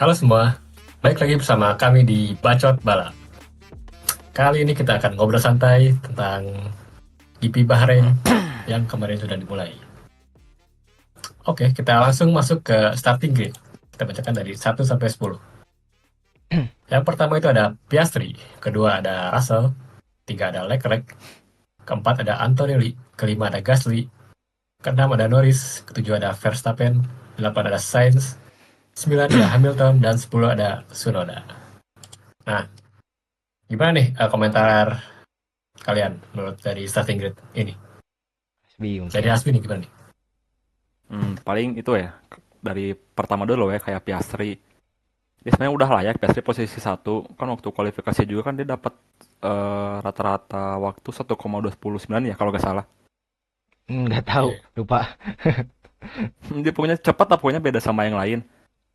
Halo semua, baik lagi bersama kami di Bacot Bala. Kali ini kita akan ngobrol santai tentang GP Bahrain yang kemarin sudah dimulai. Oke, kita langsung masuk ke starting grid. Kita bacakan dari 1 sampai 10. Yang pertama itu ada Piastri, kedua ada Russell, tiga ada Leclerc, keempat ada Antonelli, kelima ada Gasly, keenam ada Norris, ketujuh ada Verstappen, delapan ada Sainz, sembilan ada Hamilton, dan 10 ada Tsunoda. Nah, gimana nih komentar kalian menurut dari starting grid ini? Asbi Dari mungkin. Asmi nih gimana nih? Paling itu ya, dari pertama dulu ya kayak Piastri. Dia sebenarnya udah layak Piastri posisi satu. Kan waktu kualifikasi juga kan dia dapat rata-rata waktu 1,219 ya kalau nggak salah. Nggak tahu, Iya. lupa. Dia punya cepat lah pokoknya beda sama yang lain.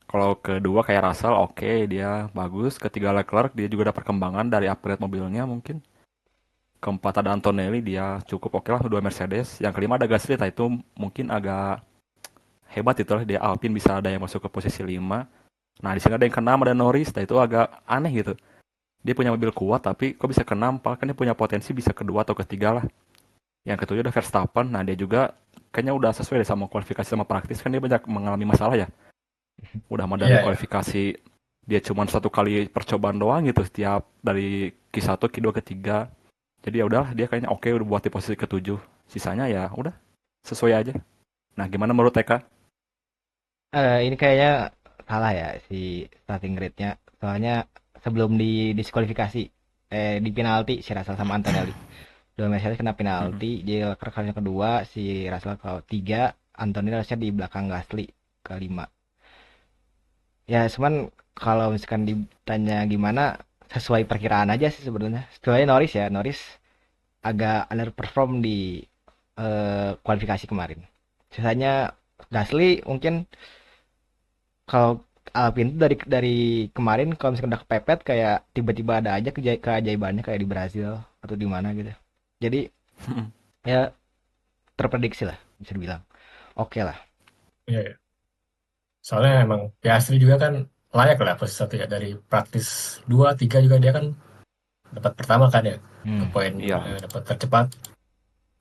Kalau kedua kayak Russell oke, dia bagus. Ketiga Leclerc dia juga ada perkembangan dari upgrade mobilnya mungkin. Keempat ada Antonelli dia cukup oke lah dua Mercedes. Yang kelima ada Gasly, nah itu mungkin agak hebat itu lah dia Alpine bisa ada yang masuk ke posisi 5. Nah, di sini ada yang keenam ada Norris, nah itu agak aneh gitu. Dia punya mobil kuat tapi kok bisa keenam, padahal kan dia punya potensi bisa kedua atau ketiga lah. Yang ketujuh ada Verstappen, nah dia juga kayaknya udah sesuai deh sama kualifikasi sama praktis kan dia banyak mengalami masalah ya. Udah mah dari Iya, iya. kualifikasi dia cuma satu kali percobaan doang gitu setiap dari Q1, Q2, Q3. Jadi ya udahlah dia kayaknya oke udah buat di posisi ketujuh. Sisanya ya udah sesuai aja. Nah, gimana menurut TK? Ini kayaknya salah ya si starting grade-nya. Soalnya sebelum di diskualifikasi, di penalti si Russell sama Antonelli. Dua Mercedes kena Mm-mm. penalti, jadi Leclerc harusnya kedua, si Russell kalau tiga, Antonelli harusnya di belakang Gasly kelima. Ya, cuman kalau misalkan ditanya gimana, sesuai perkiraan aja sih sebenarnya. Sesuai Norris ya, Norris agak underperform di kualifikasi kemarin. Sisanya Gasly mungkin kalau Alpine tuh dari kemarin kalau misalkan udah kepepet kayak tiba-tiba ada aja keajaibannya kayak di Brazil atau di mana gitu. Jadi ya terprediksi lah bisa dibilang. Oke lah. Iya, iya. Soalnya emang Piastri juga kan layak lah posisi satu ya dari praktis 2 3 juga dia kan dapat pertama kan ya ke Hmm. poin Iya. dapat tercepat.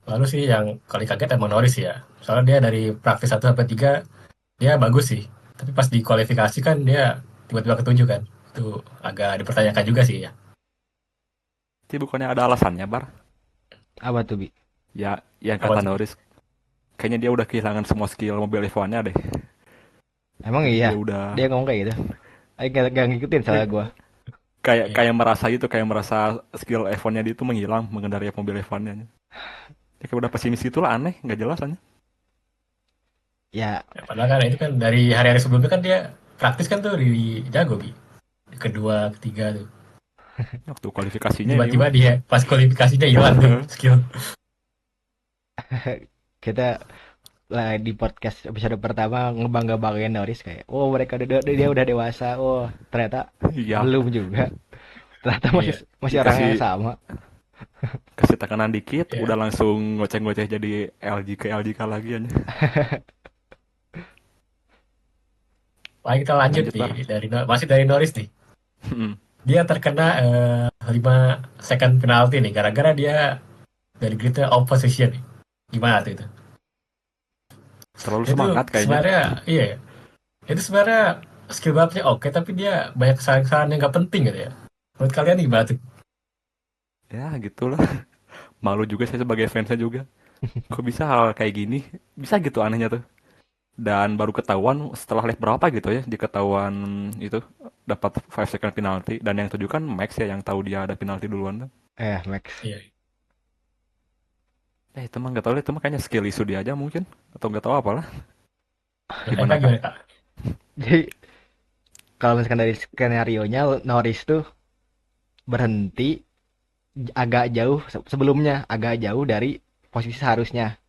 Lalu sih yang kali kaget emang Norris ya. Soalnya dia dari praktis 1 sampai 3 dia bagus sih. Tapi pas di kualifikasi kan dia tiba-tiba ketujuh kan. Itu agak dipertanyakan juga sih ya. Tapi bukannya ada alasannya, Bar? Apa tuh Bi? Ya, yang Apa kata tuh? Bi? Norris, kayaknya dia udah kehilangan semua skill mobil F1-nya deh. Emang iya Dia udah dia ngomong kayak gitu. Ayo gak ngikutin salah Tapi gua. kayak iya. kayak merasa gitu, kayak merasa skill F1-nya dia itu menghilang mengendarai mobil F1-nya. Dia kayak udah pesimis gitu lah, aneh, nggak jelas aja. Ya, Ya, padahal kan itu kan dari hari-hari sebelumnya kan dia praktis kan tuh di jago Bi. Di kedua, ketiga tuh. Waktu kualifikasinya ini Tiba-tiba mah. dia pas kualifikasinya hilang tuh skill. kita lah di podcast episode pertama ngebangga-banggain Norris kayak, oh mereka dia udah dewasa. Oh, ternyata Iya, belum juga. Ternyata masih Iya, masih orang yang dikasih sama. kasih tekanan dikit, iya. udah langsung ngoceh-ngoceh jadi LJK lagi aja. Baik, kita lanjut Lanjut, nih Bar. dari masih dari Norris nih. Hmm, Dia terkena 5 second penalti nih gara-gara dia dari gridnya opposition nih. Gimana tuh itu? Terlalu Itu semangat kayaknya. sebenarnya iya ya. Itu sebenarnya skill balapnya oke tapi dia banyak kesalahan-kesalahan yang nggak penting gitu ya. Menurut kalian gimana tuh? Ya, gitulah. Malu juga saya sebagai fansnya juga. Kok bisa hal kayak gini? Bisa gitu anehnya tuh. Dan baru ketahuan setelah lap berapa gitu ya diketahuan itu dapat 5 second penalty dan yang tujuh kan Max ya yang tahu dia ada penalti duluan tuh. Max. Iya. Itu mah nggak tahu deh, itu mah kayaknya skill isu dia aja mungkin atau nggak tahu apalah. Menurut Eka Gimana kak? gimana kak? Jadi kalau misalkan dari skenario nya Norris tuh berhenti agak jauh sebelumnya, agak jauh dari posisi seharusnya.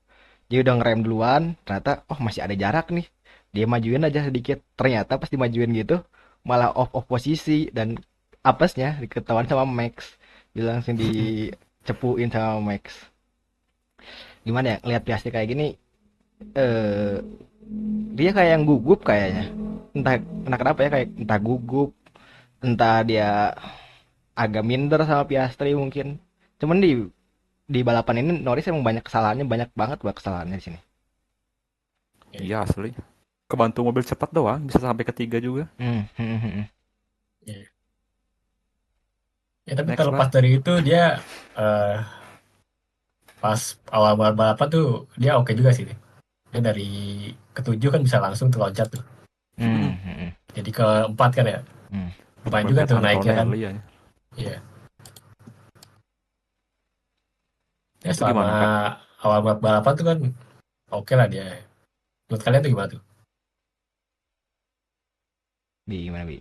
Dia udah ngerem duluan, ternyata oh masih ada jarak nih. Dia majuin aja sedikit. Ternyata pas dimajuin gitu malah off posisi dan apesnya diketahuan sama Max. Dia langsung dicepuin sama Max. Gimana ya, lihat Piastri kayak gini, eh dia kayak yang gugup kayaknya. entah kenapa ya, kayak entah gugup, entah dia agak minder sama Piastri mungkin. Cuman di balapan ini Norris emang banyak kesalahannya, banyak banget buat kesalahannya di sini. Iya, Iya asli. Kebantu mobil cepat doang bisa sampai ketiga juga. Hmm. iya. Ya tapi Next terlepas lah. dari itu dia eh, pas awal balapan tuh dia oke juga sih. Dia dari ketujuh kan bisa langsung tuh loncat tuh. Hmm. Jadi keempat kan ya. Hmm. Lumayan juga Berkat tuh naiknya kan. Antonelli ya. Iya. Ya Itu selama gimana Kak? awal balapan tuh kan oke lah dia. Menurut kalian tuh gimana tuh? Bi gimana Bi?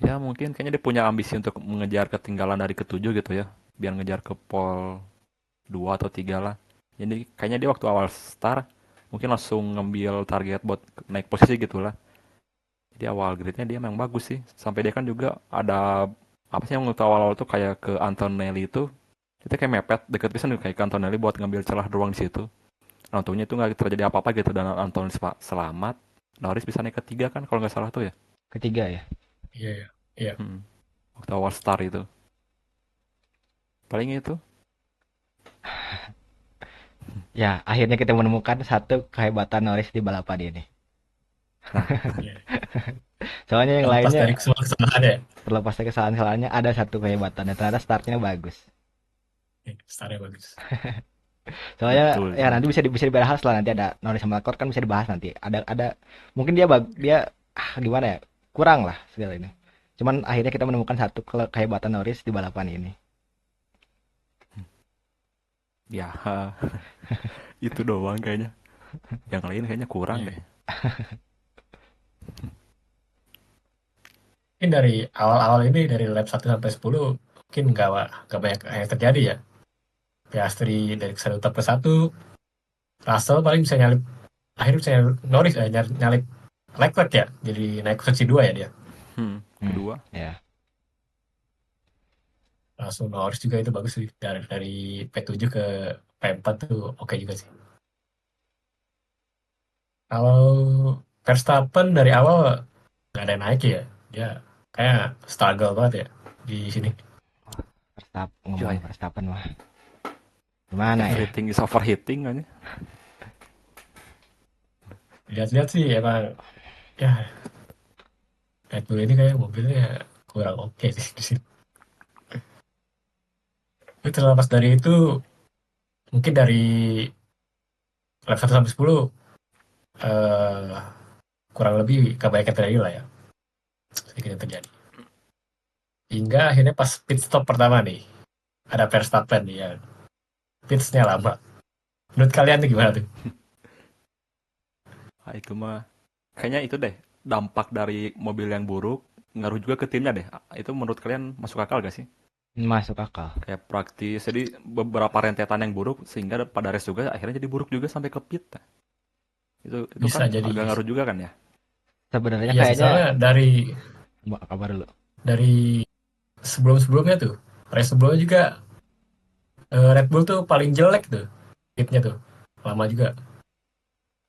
Ya mungkin kayaknya dia punya ambisi untuk mengejar ketinggalan dari ketujuh gitu ya. Biar ngejar ke pole 2 atau 3 lah. Jadi kayaknya dia waktu awal start mungkin langsung ngambil target buat naik posisi gitu lah. Jadi awal gridnya dia memang bagus sih. Sampai dia kan juga ada apa sih yang waktu awal-awal tuh kayak ke Antonelli itu kayak mepet deket pisan kayak ke Antonelli buat ngambil celah ruang di situ. Nah, untungnya itu nggak terjadi apa-apa gitu dan Antonelli selamat. Norris bisa naik ketiga kan kalau nggak salah tuh ya. Ketiga ya. Iya, iya. Iya. Hmm. Waktu awal start itu. Paling itu. Ya, akhirnya kita menemukan satu kehebatan Norris di balapan ini. Nah, Iya. Soalnya yang Terlepas lainnya dari semua kesalahan ya. terlepas dari kesalahan-kesalahannya ada satu kehebatan dan ternyata startnya bagus. Startnya bagus. Soalnya betul ya sih. nanti bisa dibahas lah, nanti ada Norris sama Leclerc kan bisa dibahas nanti. Ada mungkin dia gimana ya? Kurang lah segala ini. Cuman akhirnya kita menemukan satu kehebatan Norris di balapan ini. Ya, itu doang kayaknya. Yang lain kayaknya kurang Iya. deh. Mungkin dari awal-awal ini dari lap 1 sampai 10 mungkin nggak banyak yang terjadi ya. Piastri dari satu tetap ke satu, Russell paling bisa nyalip akhirnya bisa nyalip Norris nyalip Leclerc ya. Jadi naik posisi 2 ya dia. Hmm, Kedua. ya. Langsung Norris juga itu bagus sih dari P7 ke P4 tuh oke juga sih. Kalau Verstappen dari awal nggak ada yang naik ya. Dia kayak struggle banget ya di sini. Ngomongin Joy. Verstappen mah. Gimana ya? Everything is overheating aja. Lihat-lihat sih emang ya Red Bull ini kayak mobilnya kurang oke sih di sini. Tapi terlepas dari itu mungkin dari lap 1 sampai 10 eh kurang lebih kebaikan terjadi lah ya. Sedikit yang terjadi. Hingga akhirnya pas pit stop pertama nih ada Verstappen nih ya. Pitsnya lama. Menurut kalian tuh gimana tuh? Nah, itu mah kayaknya itu deh dampak dari mobil yang buruk ngaruh juga ke timnya deh. Itu menurut kalian masuk akal gak sih? Masuk akal. Kayak praktis. Jadi beberapa rentetan yang buruk sehingga pada race juga akhirnya jadi buruk juga sampai ke pit. Nah, itu Bisa kan jadi. agak ngaruh juga kan ya. Sebenarnya Iya sih kayaknya soalnya kabar dulu. dari sebelum-sebelumnya tuh race sebelumnya juga Red Bull tuh paling jelek tuh pitnya tuh lama juga.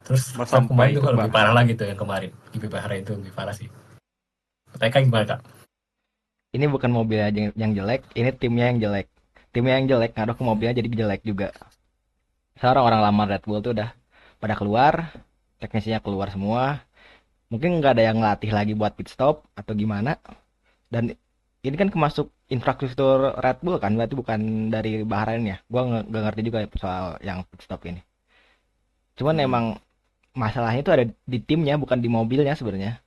Terus Malah lap sampai kemarin tuh itu lebih parah lagi tuh yang kemarin. GP Bahrain itu lebih parah sih. TK gimana kak? Ini bukan mobilnya yang jelek, ini timnya yang jelek. Timnya yang jelek ngaruh ke mobilnya jadi jelek juga. Sekarang orang lama Red Bull tuh udah pada keluar, teknisinya keluar semua. Mungkin nggak ada yang ngelatih lagi buat pit stop atau gimana. Dan ini kan kemasuk infrastruktur Red Bull kan, berarti bukan dari Bahrain ya. Gua nggak ngerti juga soal yang pit stop ini. Cuman emang masalahnya itu ada di timnya, bukan di mobilnya sebenarnya.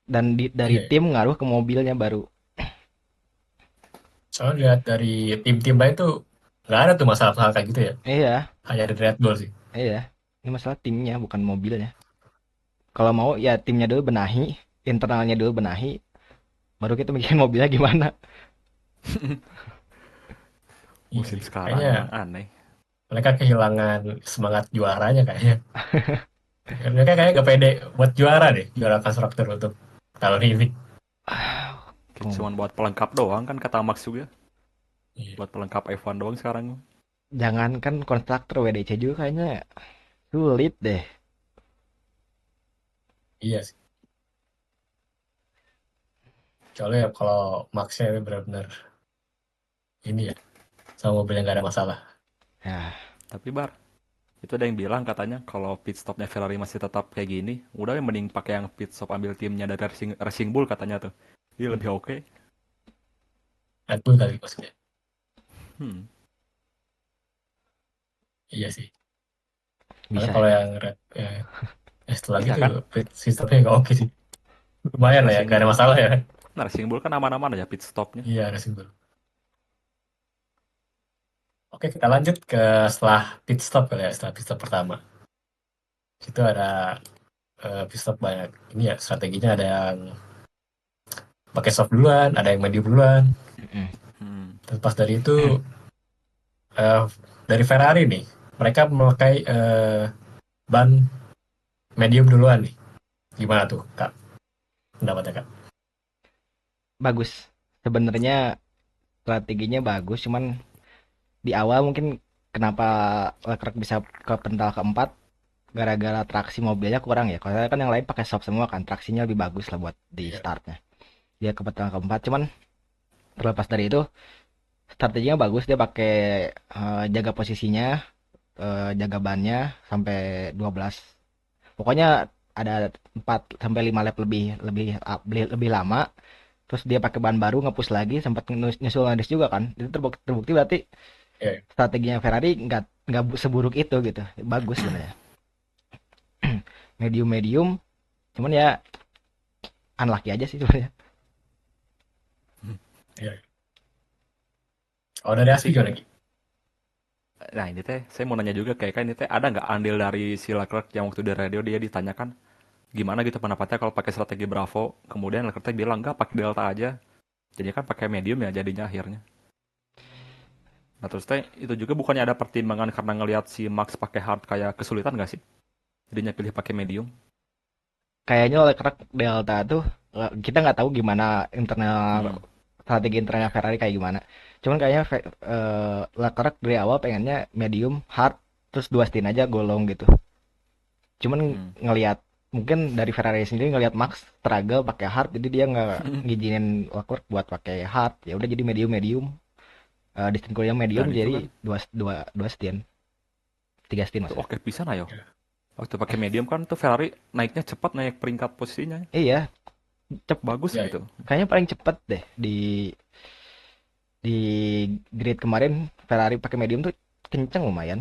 Dan dari Iya. tim ngaruh ke mobilnya baru. Soalnya lihat dari tim-tim lain tuh nggak ada tuh masalah-masalah kayak gitu ya. Iya, Hanya dari Red Bull sih. iya. Ini masalah timnya bukan mobilnya. Kalau mau ya timnya dulu benahi, internalnya dulu benahi, baru kita bikin mobilnya gimana. Iya musim sih. sekarang Kayaknya emang aneh. mereka kehilangan semangat juaranya kayaknya. Mereka kayak gak pede buat juara deh, juara konstruktor untuk tahun ini. Oh, Cuma buat pelengkap doang kan kata Max juga. Iya. Buat pelengkap F1 doang sekarang. jangankan konstruktor WDC juga kayaknya sulit deh. Iya sih. Soalnya ya kalau Max-nya ini benar-benar ini ya, sama mobilnya nggak ada masalah. Ya, Tapi Bar, itu ada yang bilang katanya kalau pit stopnya Ferrari masih tetap kayak gini, udah yang mending pakai yang pit stop ambil timnya dari Racing Bull katanya tuh. Dia Hmm. lebih oke. Red Bull kali maksudnya. Hmm. Iya sih. Soalnya bisa. kalau yang Red, setelah Iya gitu kan? pit sistemnya nggak oke sih. Lumayan lah ya, nggak Racing ada masalah ya. Nah, Racing Bull kan aman-aman aja pit stopnya. Iya, ada simbol. Oke, kita lanjut ke setelah pit stop kali ya, setelah pit stop pertama. Itu ada pit stop banyak. Ini ya strateginya ada yang pakai soft duluan, ada yang medium duluan. Mm-mm. Hmm. Terlepas dari itu, eh, dari Ferrari nih, mereka memakai ban medium duluan nih. Gimana tuh, Kak? Pendapatnya, Kak? Bagus. Sebenarnya strateginya bagus, cuman di awal mungkin kenapa Leclerc bisa ke pental keempat gara-gara traksi mobilnya kurang ya. Kalau kan yang lain pakai soft semua kan, traksinya lebih bagus lah buat di Iya, startnya. Dia ke pental keempat, cuman terlepas dari itu strateginya bagus, dia pakai jaga posisinya, jaga bannya sampai 12. Pokoknya ada 4 sampai 5 lap lebih lebih lebih lama. Terus dia pakai ban baru, ngepush lagi, sempat nyusul Norris juga kan. Itu terbukti berarti iya, strateginya Ferrari nggak seburuk itu gitu. Bagus sebenarnya. Medium medium, cuman ya unlucky aja sih sebenarnya. iya. Kalau dari Aspi Tapi gimana, Ki? nah ini teh saya mau nanya juga kayak kan ini teh ada nggak andil dari si Leclerc yang waktu di radio dia ditanyakan gimana gitu pendapatnya kalau pakai strategi Bravo, kemudian Leclerc teh bilang nggak pakai Delta aja. Jadi kan pakai medium ya jadinya akhirnya. Nah terus teh itu juga bukannya ada pertimbangan karena ngelihat si Max pakai hard kayak kesulitan nggak sih? Jadinya pilih pakai medium. Kayaknya Leclerc Delta tuh kita nggak tahu gimana internal Hmm. strategi internalnya Ferrari kayak gimana. Cuman kayaknya Leclerc dari awal pengennya medium hard terus dua stint aja golong gitu. Cuman Hmm. ngelihat mungkin dari Ferrari sendiri ngelihat Max struggle pakai hard jadi dia nggak ngizinin Leclerc buat pakai hard, ya udah jadi medium medium. Di stint kuliah medium Dan itu jadi kan dua dua dua stint, tiga stint itu maksudnya. oke pisan ayo. Ya, Waktu pakai medium kan tuh Ferrari naiknya cepat naik peringkat posisinya. Iya, Bagus iya, gitu. kayaknya paling cepet deh di grid kemarin Ferrari pakai medium tuh kenceng lumayan,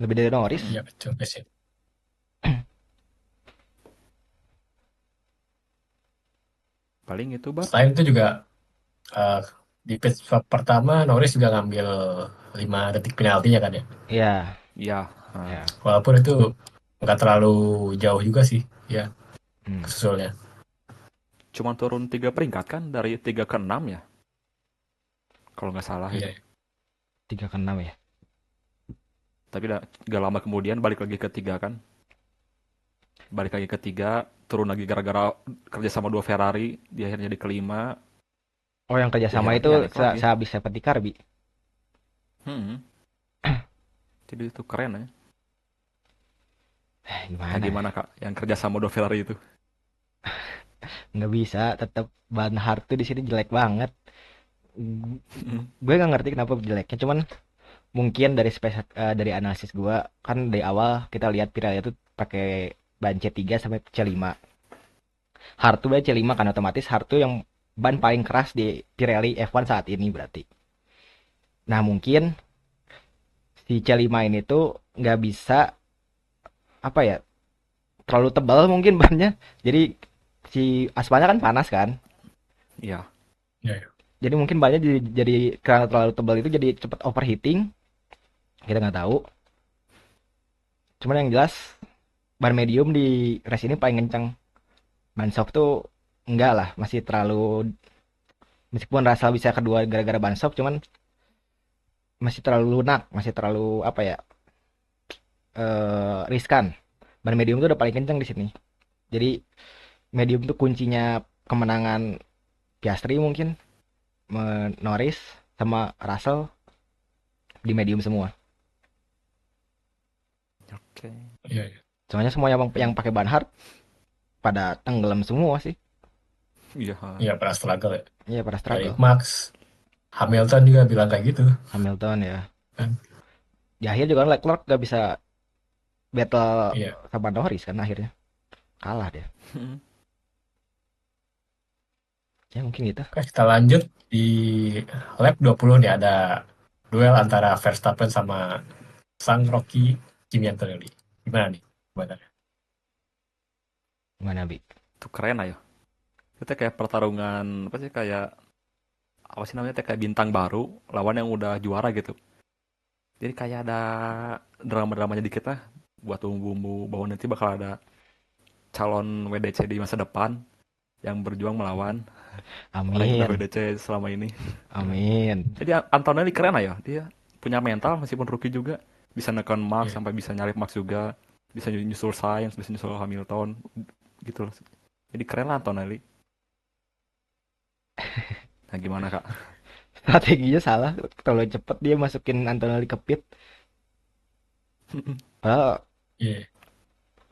lebih dari Norris. Hmm. iya, betul, sih. Paling itu bar. Selain itu juga eh, di pit stop pertama Norris juga ngambil 5 detik penaltinya kan ya. Iya, Iya. Nah, ya. Walaupun itu nggak terlalu jauh juga sih, ya Hmm. kesusulnya. cuma turun 3 peringkat kan dari 3 ke 6 ya. Kalau nggak salah Iya, itu. 3 ke 6 ya. Tapi gak lama kemudian balik lagi ke 3 kan. Balik lagi ke 3, turun lagi gara-gara kerja sama dua Ferrari, di akhirnya di kelima, Oh yang di kerjasama akhiran itu ya naik lagi. sehabis safety car bi. Hmm. Jadi itu keren ya. Nah Gimana ya? gimana kak yang kerja sama dua Ferrari itu? Nggak bisa, tetap ban hard tuh di sini jelek banget. Gue nggak ngerti kenapa jeleknya, cuman mungkin dari analisis gue kan dari awal kita lihat Pirelli itu pakai ban C3 sampai C5. Hard tuh ban C5 kan otomatis hard tuh yang ban paling keras di Pirelli F1 saat ini berarti. Nah mungkin si C5 ini tuh nggak bisa apa ya, terlalu tebal mungkin bannya. Jadi si aspalnya kan panas kan. Iya. iya, iya. Jadi mungkin bannya jadi karena terlalu tebal itu jadi cepat overheating. Kita nggak tahu. Cuman yang jelas ban medium di race ini paling kencang. Ban soft tuh enggak lah, masih terlalu, meskipun Russell bisa kedua gara-gara ban soft, cuman masih terlalu lunak, masih terlalu apa ya, riskan. Ban medium tuh udah paling kencang di sini. Jadi medium tuh kuncinya kemenangan Piastri mungkin, Norris sama Russell di medium semua. Oke. Iya, iya. Soalnya semua yang pakai ban hard pada tenggelam semua sih. Iya. Iya, pernah struggle ya. Iya, pada Dari struggle. Max, Hamilton juga bilang kayak gitu Hamilton ya. kan. Di akhir juga Leclerc gak bisa battle Iya. sama Norris kan akhirnya. Kalah dia. Ya mungkin gitu. Oke, kita lanjut di lap 20 nih ada duel antara Verstappen sama sang Rocky Kimi Antonelli. Gimana nih? Gimana? Gimana, Bi? Itu keren aja. Itu kayak pertarungan apa sih, kayak apa sih namanya, kayak bintang baru lawan yang udah juara gitu. Jadi kayak ada drama-dramanya dikit lah, buat bumbu-bumbu bahwa nanti bakal ada calon WDC di masa depan yang berjuang melawan orang yang udah Amin. WDC selama ini. Amin. Jadi Antonelli keren aja, dia punya mental meskipun rookie juga, bisa neken Max Iya. sampai bisa nyalip Max juga, bisa nyusul Sainz, bisa nyusul Hamilton gitu loh. Jadi keren lah Antonelli. Nah gimana kak? Strateginya salah. Terlalu cepet dia masukin Antonelli ke pit. Padahal Iya.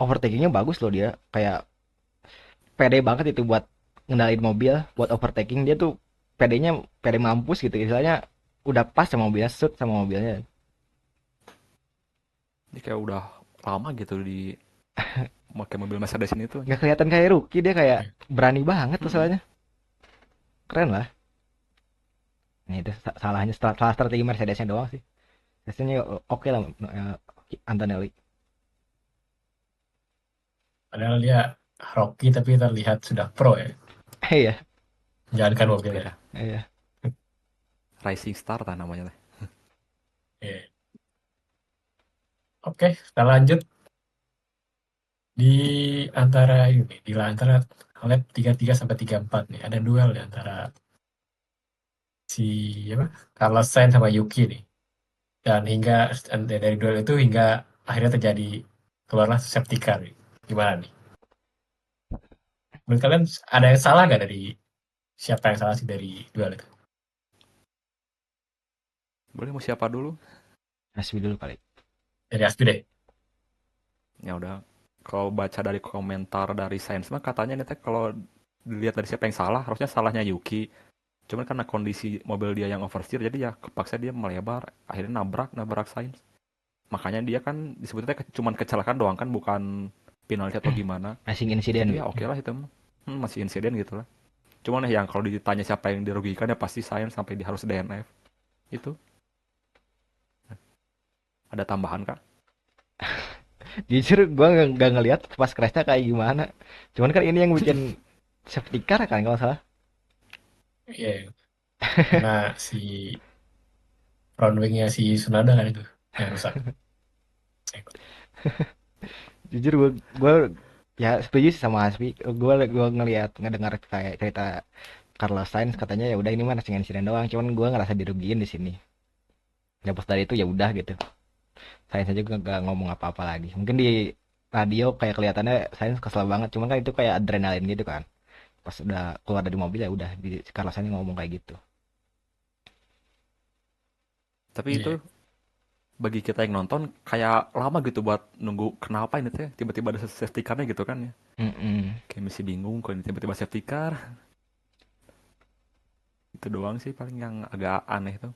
overtakingnya bagus loh dia. Kayak pede banget itu buat ngendalin mobil. Buat overtaking dia tuh pedenya pede mampus gitu. Istilahnya udah pas sama mobilnya, shoot sama mobilnya. Ini kayak udah lama gitu di pakai mobil Mercedes ini tuh. Nggak kelihatan kayak rookie, dia kayak Iya. berani banget tuh Mm-mm. soalnya. Keren lah. Nah itu salahnya, salah strategi Mercedesnya doang sih. Biasanya oke lah, Antonelli. Padahal dia Rocky tapi terlihat sudah pro ya. Iya, Menjalankan mobilnya. Beda. iya. Rising Star lah namanya teh. Iya. Oke, kita lanjut di antara ini, di antara lap 33 sampai 34 nih. Ada duel di antara si apa? Carlos Sainz sama Yuki nih. Dan hingga dari duel itu hingga akhirnya terjadi keluarlah safety car nih. Gimana nih? Menurut kalian ada yang salah nggak dari siapa yang salah sih dari duel itu? Boleh mau siapa dulu? Hasbi dulu kali. Dari Aspi deh. Ya udah. Kalau baca dari komentar dari Sainz mah katanya nih teh, kalau dilihat dari siapa yang salah, harusnya salahnya Yuki. Cuman karena kondisi mobil dia yang oversteer, jadi ya kepaksa dia melebar, akhirnya nabrak Sainz. Makanya dia kan disebutnya cuman kecelakaan doang kan, bukan penalti atau gimana. Racing insiden, Jadi Bi. ya oke lah itu mah. Masih insiden gitu lah. Cuman yang kalau ditanya siapa yang dirugikan ya pasti Sainz sampai dia harus DNF. Itu ada tambahan kak? Jujur gue nggak ngeliat pas crashnya kayak gimana. Cuman kan ini yang bikin safety car kan kalau salah. Iya, karena si front wingnya si Tsunoda kan itu yang rusak. Jujur gue ya setuju sih sama Hasbi. Gue ngeliat ngedengar kayak cerita Carlos Sainz, katanya ya udah ini mah racing insiden doang. Cuman gue ngerasa dirugiin di sini. Lepas dari itu ya udah gitu. Sainz aja gak ngomong apa-apa lagi. Mungkin di radio kayak kelihatannya Sainz kesel banget. Cuman kan itu kayak adrenalin gitu kan. Pas udah keluar dari mobil ya udah, di Carlos Sainz ngomong kayak gitu. Tapi itu Iya, bagi kita yang nonton kayak lama gitu buat nunggu kenapa ini teh tiba-tiba ada safety car-nya gitu kan ya. Mm-mm. Kayak masih bingung kok ini tiba-tiba safety car. Itu doang sih paling yang agak aneh tuh.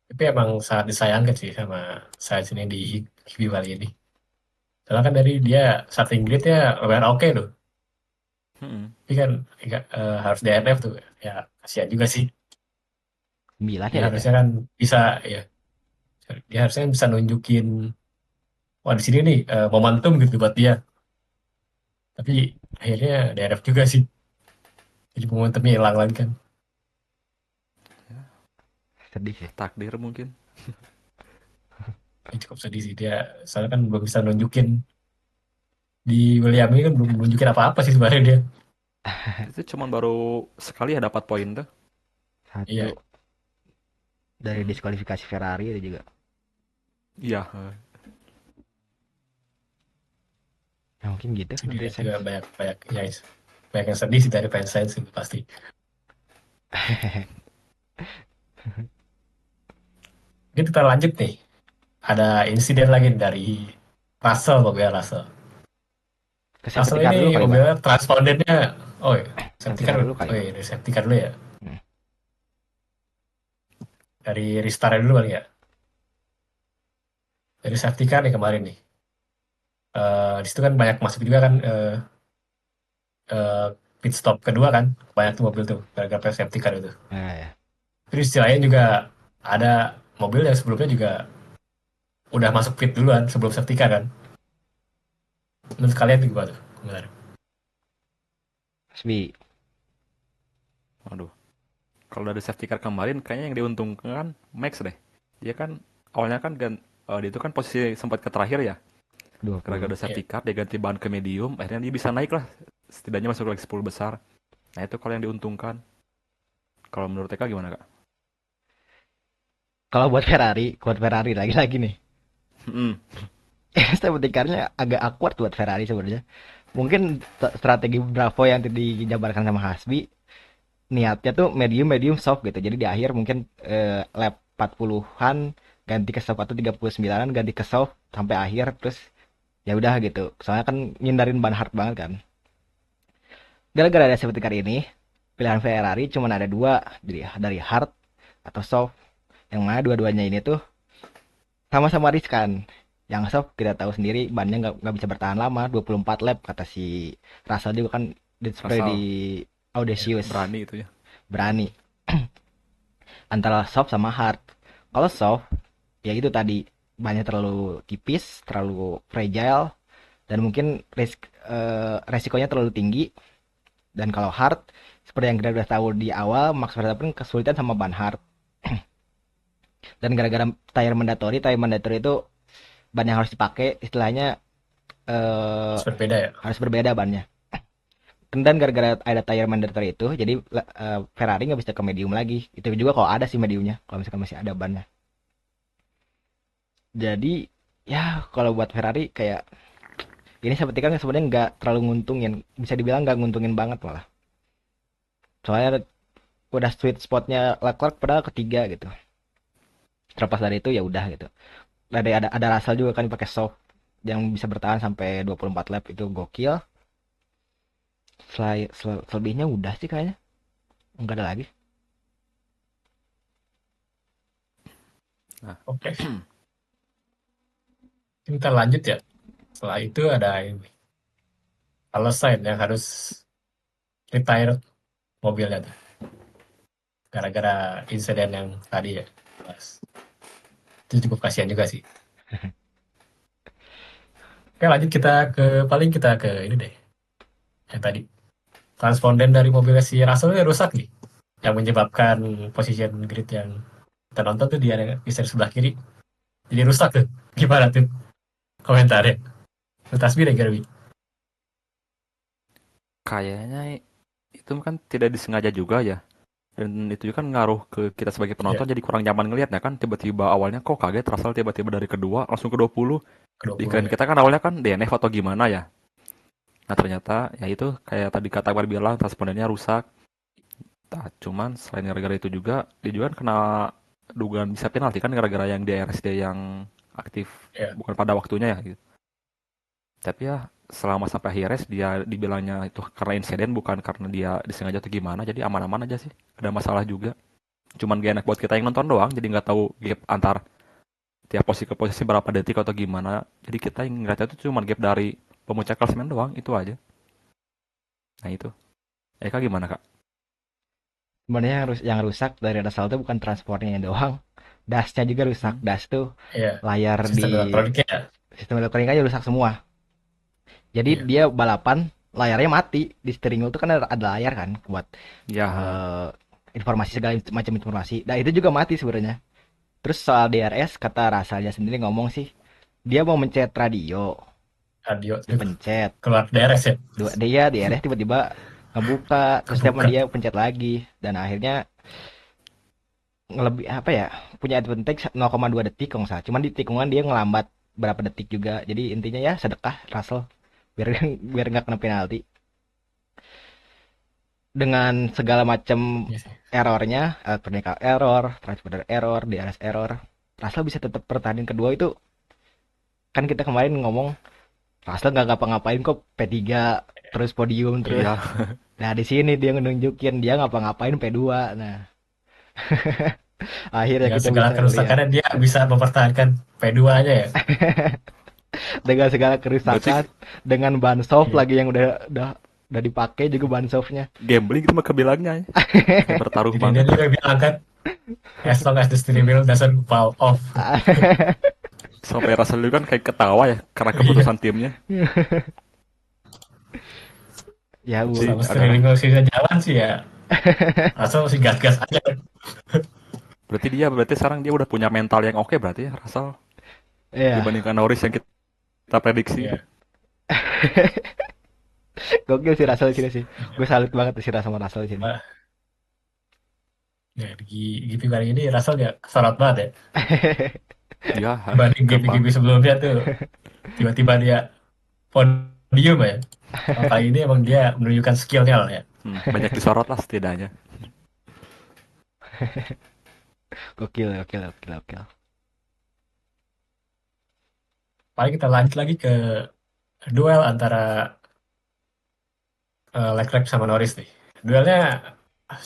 tapi emang sangat disayangkan sih sama saya sini di Hibi kali ini. Soalnya kan dari dia starting grid-nya lumayan oke loh. Mm-mm. Tapi kan enggak, harus DNF tuh. Ya kasihan juga sih. 9 Dia ya itu ya. harusnya kan bisa ya. Dia harusnya kan bisa nunjukin wah di sini nih momentum gitu buat dia. Tapi akhirnya DNF juga sih. Jadi momentumnya hilang lagi kan. Sedih sih. Takdir mungkin. Ini cukup sedih sih dia. Soalnya kan belum bisa nunjukin di William ini kan belum nunjukin apa-apa sih sebenarnya dia. Itu cuman baru sekali ya dapat poin tuh. Satu Iya, dari Mm-mm. diskualifikasi Ferrari itu juga. Iya. Ya mungkin gitu jadi dari dia juga Sainz. banyak banyak ya banyak yang sedih sih dari fans Saints itu pasti. Mungkin kita lanjut nih. Ada insiden lagi dari Russell, pokoknya Russell. Ke safety Russell car ini dulu kali bang. mobilnya transpondennya, oh ya, safety Safety car, car dulu kali. oh iya, dari safety car dulu ya, Hmm. dari restart dulu kali ya, dari safety car nih kemarin nih. Di situ kan banyak masuk juga kan, eh, pit stop kedua kan, banyak tuh mobil tuh gara-gara safety car itu. Ya. Terus di sisi lain juga ada mobil yang sebelumnya juga udah masuk pit duluan sebelum safety car kan. Menurut kalian tuh gimana tuh? Komentar. Sbi. Waduh. Kalau dari safety car kemarin kayaknya yang diuntungkan Max deh. Dia kan awalnya kan dia itu kan posisi sempat ke terakhir ya. Gara-gara 20. ada Iya. safety car dia ganti ban ke medium, akhirnya dia bisa naik lah. Setidaknya masuk lagi 10 besar. Nah itu kalau yang diuntungkan. Kalau menurut TK gimana kak? Kalau buat Ferrari lagi-lagi nih. Hmm, Safety car-nya agak awkward buat Ferrari sebenarnya. Mungkin strategi Bravo yang tadi dijabarkan sama Hasbi niatnya tuh medium medium soft gitu. Jadi di akhir mungkin lap 40-an ganti ke soft atau 39-an ganti ke soft sampai akhir terus ya udah gitu. Soalnya kan ngindarin ban hard banget kan. Gara-gara ada safety car ini, pilihan Ferrari cuma ada dua, dari hard atau soft. Yang mana dua-duanya ini tuh sama-sama riskan. Yang soft kita tahu sendiri bannya nggak bisa bertahan lama, 24 lap kata si Russell juga kan display di asal Iya. Audacious. berani itu ya. Berani. Antara soft sama hard. Kalau soft, ya itu tadi bannya terlalu tipis, terlalu fragile, dan mungkin resikonya terlalu tinggi. Dan kalau hard, seperti yang kita udah tahu di awal, Max Verstappen kesulitan sama ban hard. Dan gara-gara tire mandatory itu ban yang harus dipakai, istilahnya eh, Terus berbeda ya. harus berbeda bannya. Dan gara-gara ada tire mandatory itu, jadi Ferrari nggak bisa ke medium lagi. Itu juga kalau ada sih mediumnya, kalau misalkan masih ada bannya. Jadi ya kalau buat Ferrari kayak ini seperti kan sebenarnya nggak terlalu nguntungin, bisa dibilang nggak nguntungin banget malah. Soalnya udah sweet spotnya Leclerc padahal ketiga gitu. Terlepas dari itu ya udah gitu. Ada Russell juga kan pakai soft yang bisa bertahan sampai 24 lap itu gokil. Selebihnya udah sih kayaknya nggak ada lagi. Nah, Oke, kita lanjut ya. Setelah itu ada ini, Alasan yang harus retire mobilnya tuh. Gara-gara insiden yang tadi ya. Mas. Itu cukup kasihan juga sih. Oke, lanjut kita ke ini deh. Yang tadi. Transponden dari mobilnya si Russell ini rusak nih. Yang menyebabkan position grid yang kita nonton tuh di seri sebelah kiri. Jadi rusak tuh. Gimana tuh komentarnya? Tasbih deh, Garbi. kayaknya itu kan tidak disengaja juga ya. Dan itu juga kan ngaruh ke kita sebagai Iya, penonton jadi kurang nyaman ngelihatnya kan tiba-tiba awalnya kok kaget Russell tiba-tiba dari kedua langsung ke 20. ke 20 Dikirain ya. kita kan awalnya kan DNF atau gimana ya. Nah ternyata ya itu kayak tadi kata Akbar bilang transpondennya rusak. Nah, cuman selain gara-gara itu juga dia juga kan kena dugaan bisa penalti kan gara-gara yang DRS dia yang aktif Iya, bukan pada waktunya ya gitu. Tapi ya selama sampai akhir race dia dibilangnya itu karena insiden bukan karena dia disengaja atau gimana jadi aman-aman aja sih. Ada masalah juga. Cuman gak enak buat kita yang nonton doang jadi nggak tahu gap antar tiap posisi ke posisi berapa detik atau gimana. Jadi kita yang ngeliatnya itu cuma gap dari pemuncak klasemen doang itu aja. Nah itu. Eka gimana kak? Sebenarnya yang rusak dari Russell itu bukan transportnya doang, dasnya juga rusak. Hmm? Das tuh iya. layar Sistem di elektroniknya ya. sistem elektronik aja rusak semua. Jadi Iya, dia balapan layarnya mati di steering wheel itu kan ada layar kan buat Ya, eh, informasi segala macam informasi. Nah itu juga mati sebenarnya. Terus soal DRS kata Rasalnya sendiri ngomong sih dia mau mencet radio, radio tuh dipencet. keluar DRS ya. Dia DRS tiba-tiba ngebuka terus setiap Kebuka. dia pencet lagi dan akhirnya ngelebih apa ya punya advantage 0,2 detik kalau nggak salah. Cuman di tikungan dia ngelambat berapa detik juga. Jadi intinya ya sedekah Russell biar biar nggak kena penalti. Dengan segala macam Iya sih. errornya, technical error, transponder error, DRS error, Russell bisa tetap pertahanin kedua itu kan kita kemarin ngomong Russell nggak ngapa-ngapain kok P3 terus podium terus. Iya, Nah di sini dia nunjukin dia ngapa-ngapain P2. Nah akhirnya Dengan kita segala bisa ngelihat kerusakannya dia bisa mempertahankan P2-nya ya. dengan segala berarti kerusakan, dengan ban soft Iya. lagi yang udah dipakai juga ban softnya. gambling itu mah kebilangnya ya. Kayak bertaruh Jadi dia banget. juga bilang kan, as long as the steering wheel doesn't fall off. Sampai Russell itu kan kayak ketawa ya karena Iya. keputusan timnya. Ya Berarti bu, Selama agak steering wheel sisa jalan sih ya, asal masih gas-gas aja. berarti sekarang dia udah punya mental yang oke berarti ya Russell ya dibandingkan Norris yang kita prediksi. Iya. gokil sih Russell sini sih. Gue salut banget sih sama Russell sini. Wah, ya, di GP kali ini Russell ya sorot banget ya. Iya, Dibanding gampang. GP-GP sebelumnya tuh, tiba-tiba dia podium ya. Kalau kali ini emang dia menunjukkan skillnya lah ya. Banyak disorot lah setidaknya. Gokil, gokil, gokil, gokil. Paling kita lanjut lagi ke duel antara Leclerc sama Norris nih. Duelnya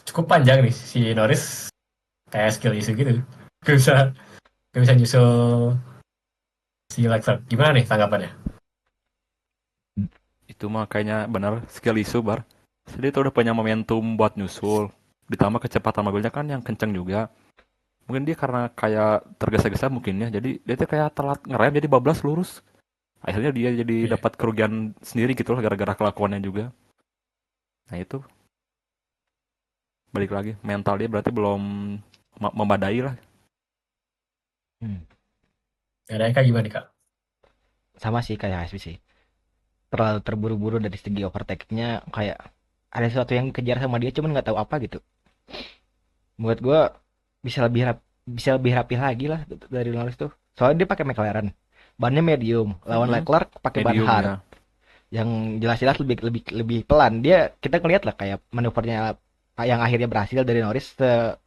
cukup panjang nih, si Norris kayak skill isu gitu. Gak bisa, gak bisa nyusul si Leclerc. Gimana nih tanggapannya? Itu mah kayaknya benar skill isu bar. Jadi itu udah punya momentum buat nyusul. Ditambah kecepatan mobilnya kan yang kenceng juga. Mungkin dia karena kayak tergesa-gesa mungkin ya. Jadi dia tuh kayak telat ngerem jadi bablas lurus. Akhirnya dia jadi Iya. dapat kerugian sendiri gitu lah gara-gara kelakuannya juga. Nah itu balik lagi mental dia berarti belum memadai lah. Hmm. Ada Eka gimana nih, Kak? Sama sih kayak Hasbi sih. Terlalu terburu-buru dari segi overtake-nya, kayak ada sesuatu yang kejar sama dia cuman nggak tahu apa gitu. Buat gue bisa lebih rapi lagi lah dari Norris tuh. Soalnya dia pakai McLaren. Bannya medium, lawan Mm-mm. Leclerc pakai ban Medium hard ya. yang jelas-jelas lebih lebih lebih pelan. Dia kita ngeliat lah kayak manuvernya yang akhirnya berhasil dari Norris,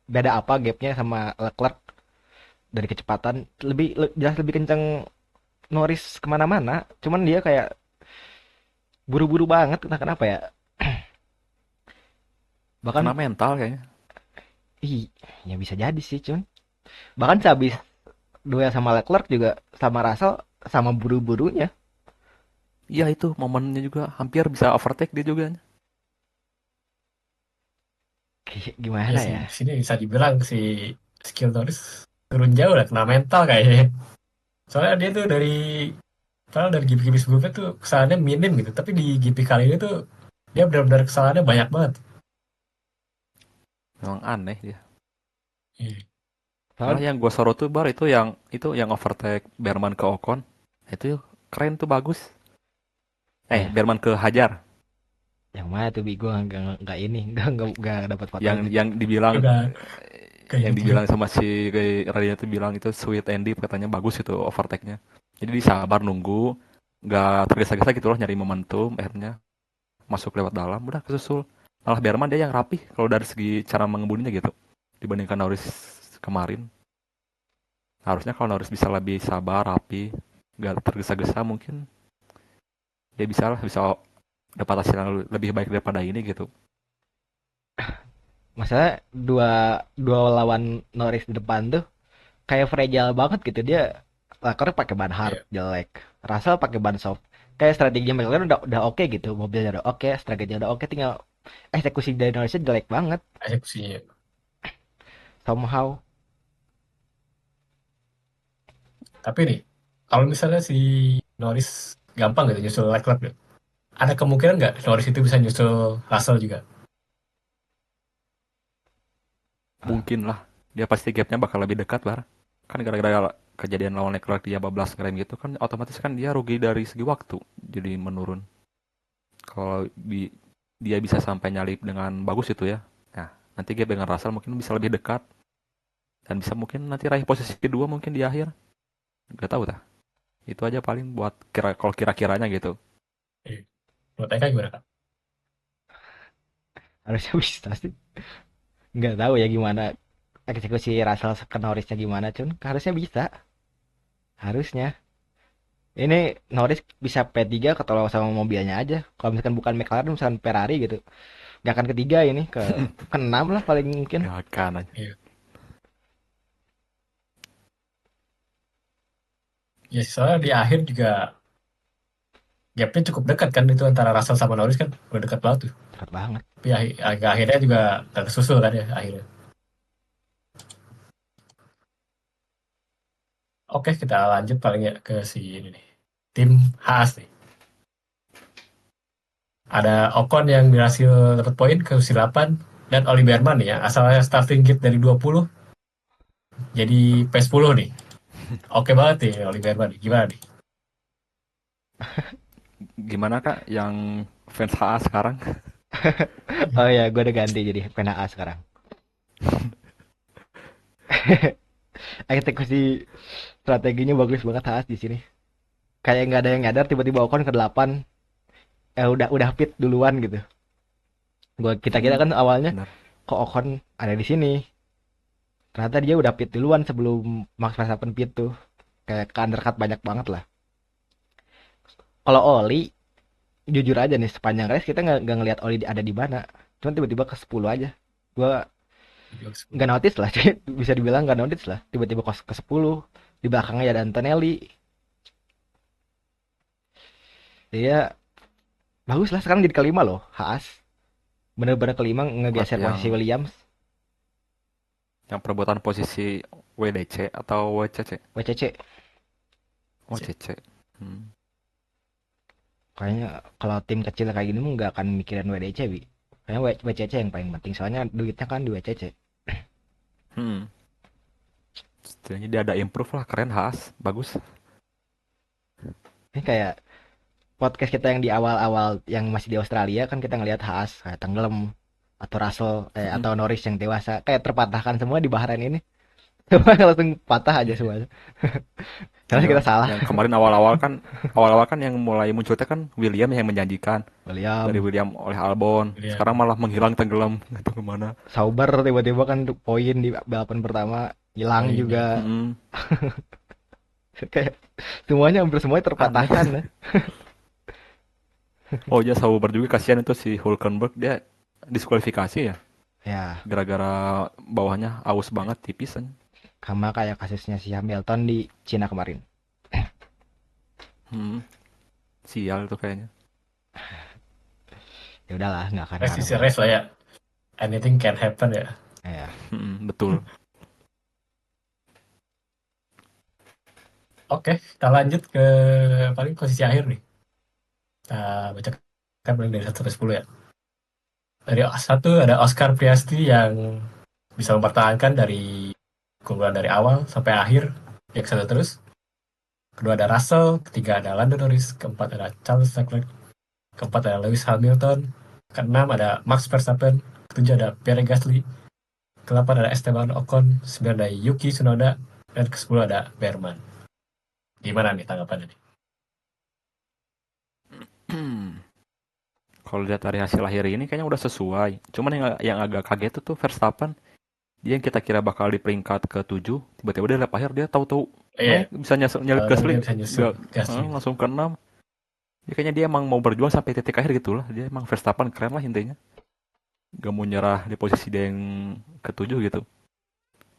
beda apa gapnya sama Leclerc dari kecepatan, jelas lebih kenceng Norris kemana-mana. Cuman dia kayak buru-buru banget, entah kenapa ya. Kena Bahkan mental kayaknya. ih, ya bisa jadi sih cuman. Bahkan sehabis duel sama Leclerc juga sama Russell sama buru-burunya. Iya itu momennya juga hampir bisa overtake dia juga. Kayak Ya gimana sih, ya? di sini bisa dibilang si skill Norris turun jauh lah, kena mental kayaknya. Soalnya dia tuh padahal dari GP-GP sebelumnya tuh kesalahannya minim gitu. Tapi di GP kali ini tuh dia benar-benar kesalahannya banyak banget. Memang aneh dia. Iya. Malah Soalnya yang gue sorot tuh bar itu yang overtake Berman ke Ocon. Itu keren tuh bagus. ya Berman ke Hajar. yang mana tuh Bi, gue nggak ini nggak dapat Yang fotonya. yang dibilang Juga kayak yang gitu. dibilang sama si Raditya tuh bilang itu sweet Andy katanya bagus itu overtake-nya. Jadi disabar nunggu, nggak tergesa-gesa gitu loh nyari momentum, akhirnya masuk lewat dalam, udah kesusul. Malah Berman dia yang rapih kalau dari segi cara mengemudinya gitu dibandingkan Norris kemarin. Harusnya kalau Norris bisa lebih sabar, rapi, nggak tergesa-gesa mungkin dia bisa dapat hasil yang lebih baik daripada ini gitu. Masalah dua dua lawan Norris di depan tuh kayak fragile banget gitu. Dia Leclerc pakai ban hard Iya, jelek, Russell pakai ban soft. Kayak strategi McLaren udah oke gitu, mobilnya udah oke, strateginya udah oke, tinggal eksekusi dari Norrisnya jelek banget eksekusinya. somehow. Tapi nih, kalau misalnya si Norris gampang gitu nyusul Leclerc gitu. Ada kemungkinan nggak Norris itu bisa nyusul Russell juga? Mungkin lah dia pasti gapnya bakal lebih dekat bar. Kan gara-gara kejadian lawan Leclerc dia bablas ngerem gitu kan otomatis kan dia rugi dari segi waktu jadi menurun. Kalau dia bisa sampai nyalip dengan bagus itu ya. Nah, nanti gap dengan Russell mungkin bisa lebih dekat dan bisa mungkin nanti raih posisi kedua mungkin di akhir. Gak tahu tah. Itu aja paling buat kalau kira-kiranya gitu. Iya. Menurut Eka gimana, Kak? Harusnya bisa sih. Nggak tahu ya gimana eksekusi Russell ke Norrisnya gimana, cuman harusnya bisa. Harusnya. Ini Norris bisa P3 ketolong sama mobilnya aja. Kalau misalkan bukan McLaren, misalkan Ferrari gitu. Gak akan ketiga ini, ke 6 lah paling mungkin. Gak akan aja. Iya. Ya soalnya di akhir juga gapnya cukup dekat kan itu antara Russell sama Norris kan udah dekat banget tuh. Berat banget. Tapi akhirnya juga tersusul kan ya akhirnya. Oke, kita lanjut paling ya ke si ini nih. Tim Haas nih. Ada Ocon yang berhasil dapat poin ke posisi 8 dan Oli Berman nih ya, asalnya starting gate dari 20 jadi P10 nih. Oke banget nih Oli Berman nih. Gimana nih? Gimana Kak yang fans HA sekarang? Oh ya, gue udah ganti jadi pena A sekarang. Eksekusi strateginya bagus banget Haas di sini. Kayak nggak ada yang nyadar tiba-tiba Ocon ke 8, udah pit duluan gitu. Kita kira kan awalnya Benar. kok Ocon ada di sini. Ternyata dia udah pit duluan sebelum Max Verstappen pit tuh. Kayak ke undercut banyak banget lah. Kalau Oli, jujur aja nih sepanjang race kita nggak ngelihat Oli ada di mana. Cuman tiba-tiba ke 10 aja. Gua nggak notice lah, bisa dibilang nggak notice lah. Tiba-tiba ke 10, di belakangnya ada Antonelli. Dia bagus lah sekarang jadi kelima loh, Haas. Bener-bener kelima Buat ngegeser posisi yang Williams, perebutan posisi WDC atau WCC? WCC. Oh, CC. Hmm. Kayaknya kalau tim kecil kayak gini mah nggak akan mikirin WDC, Bi. Kayaknya WCC yang paling penting, soalnya duitnya kan di WCC. Hmm. Setidaknya dia ada improve lah, keren Haas, bagus. Ini kayak podcast kita yang di awal-awal yang masih di Australia kan kita ngelihat Haas kayak tenggelam atau Russell Mm-mm. atau Norris yang dewasa kayak terpatahkan semua di Bahrain ini. Semua langsung patah aja Iya. semuanya. Karena Iya, kita salah. yang kemarin awal-awal kan yang mulai munculnya kan William yang menjanjikan dari William, William oleh Albon. Sekarang William. malah menghilang tenggelam gitu kemana? Sauber tiba-tiba kan poin di balapan pertama hilang Poin ya. juga. Mm-mm. Kayak semuanya hampir semuanya Aneh. terpatahkan ya. Oh iya, Sauber juga kasihan itu si Hulkenberg, dia diskualifikasi ya Ya, gara-gara bawahnya aus banget tipis kan. sama kayak kasusnya si Hamilton di Cina kemarin. Hmm, sial tuh kayaknya. Ya udahlah, nggak akan Race ngaruh is a lah. race lah ya. Anything can happen ya. Ya, Betul. Oke, kita lanjut ke paling posisi akhir nih. Kita bacakan paling dari 1 sampai 10 ya. Dari satu ada Oscar Piastri yang bisa mempertahankan dari keunggulan dari awal sampai akhir. Yang satu terus. Kedua ada Russell, ketiga ada Lando Norris, keempat ada Charles Leclerc, keempat ada Lewis Hamilton, keenam ada Max Verstappen, ketujuh ada Pierre Gasly, ke-8 ada Esteban Ocon, 9 ada Yuki Tsunoda, dan ke-10 ada Berman. Gimana nih tanggapannya nih? Kalau lihat dari hasil akhir ini kayaknya udah sesuai. Cuman yang agak kaget tuh Verstappen, dia yang kita kira bakal di peringkat ke-7, tiba-tiba dia lap akhir dia tahu-tahu Iya, naik bisa nyalip Gasly, dia bisa nyusul Gasly. langsung ke-6. Ya, kayaknya dia emang mau berjuang sampai titik akhir gitu lah. Dia emang Verstappen keren lah intinya. Gak mau nyerah di posisi dia yang ke-7 gitu.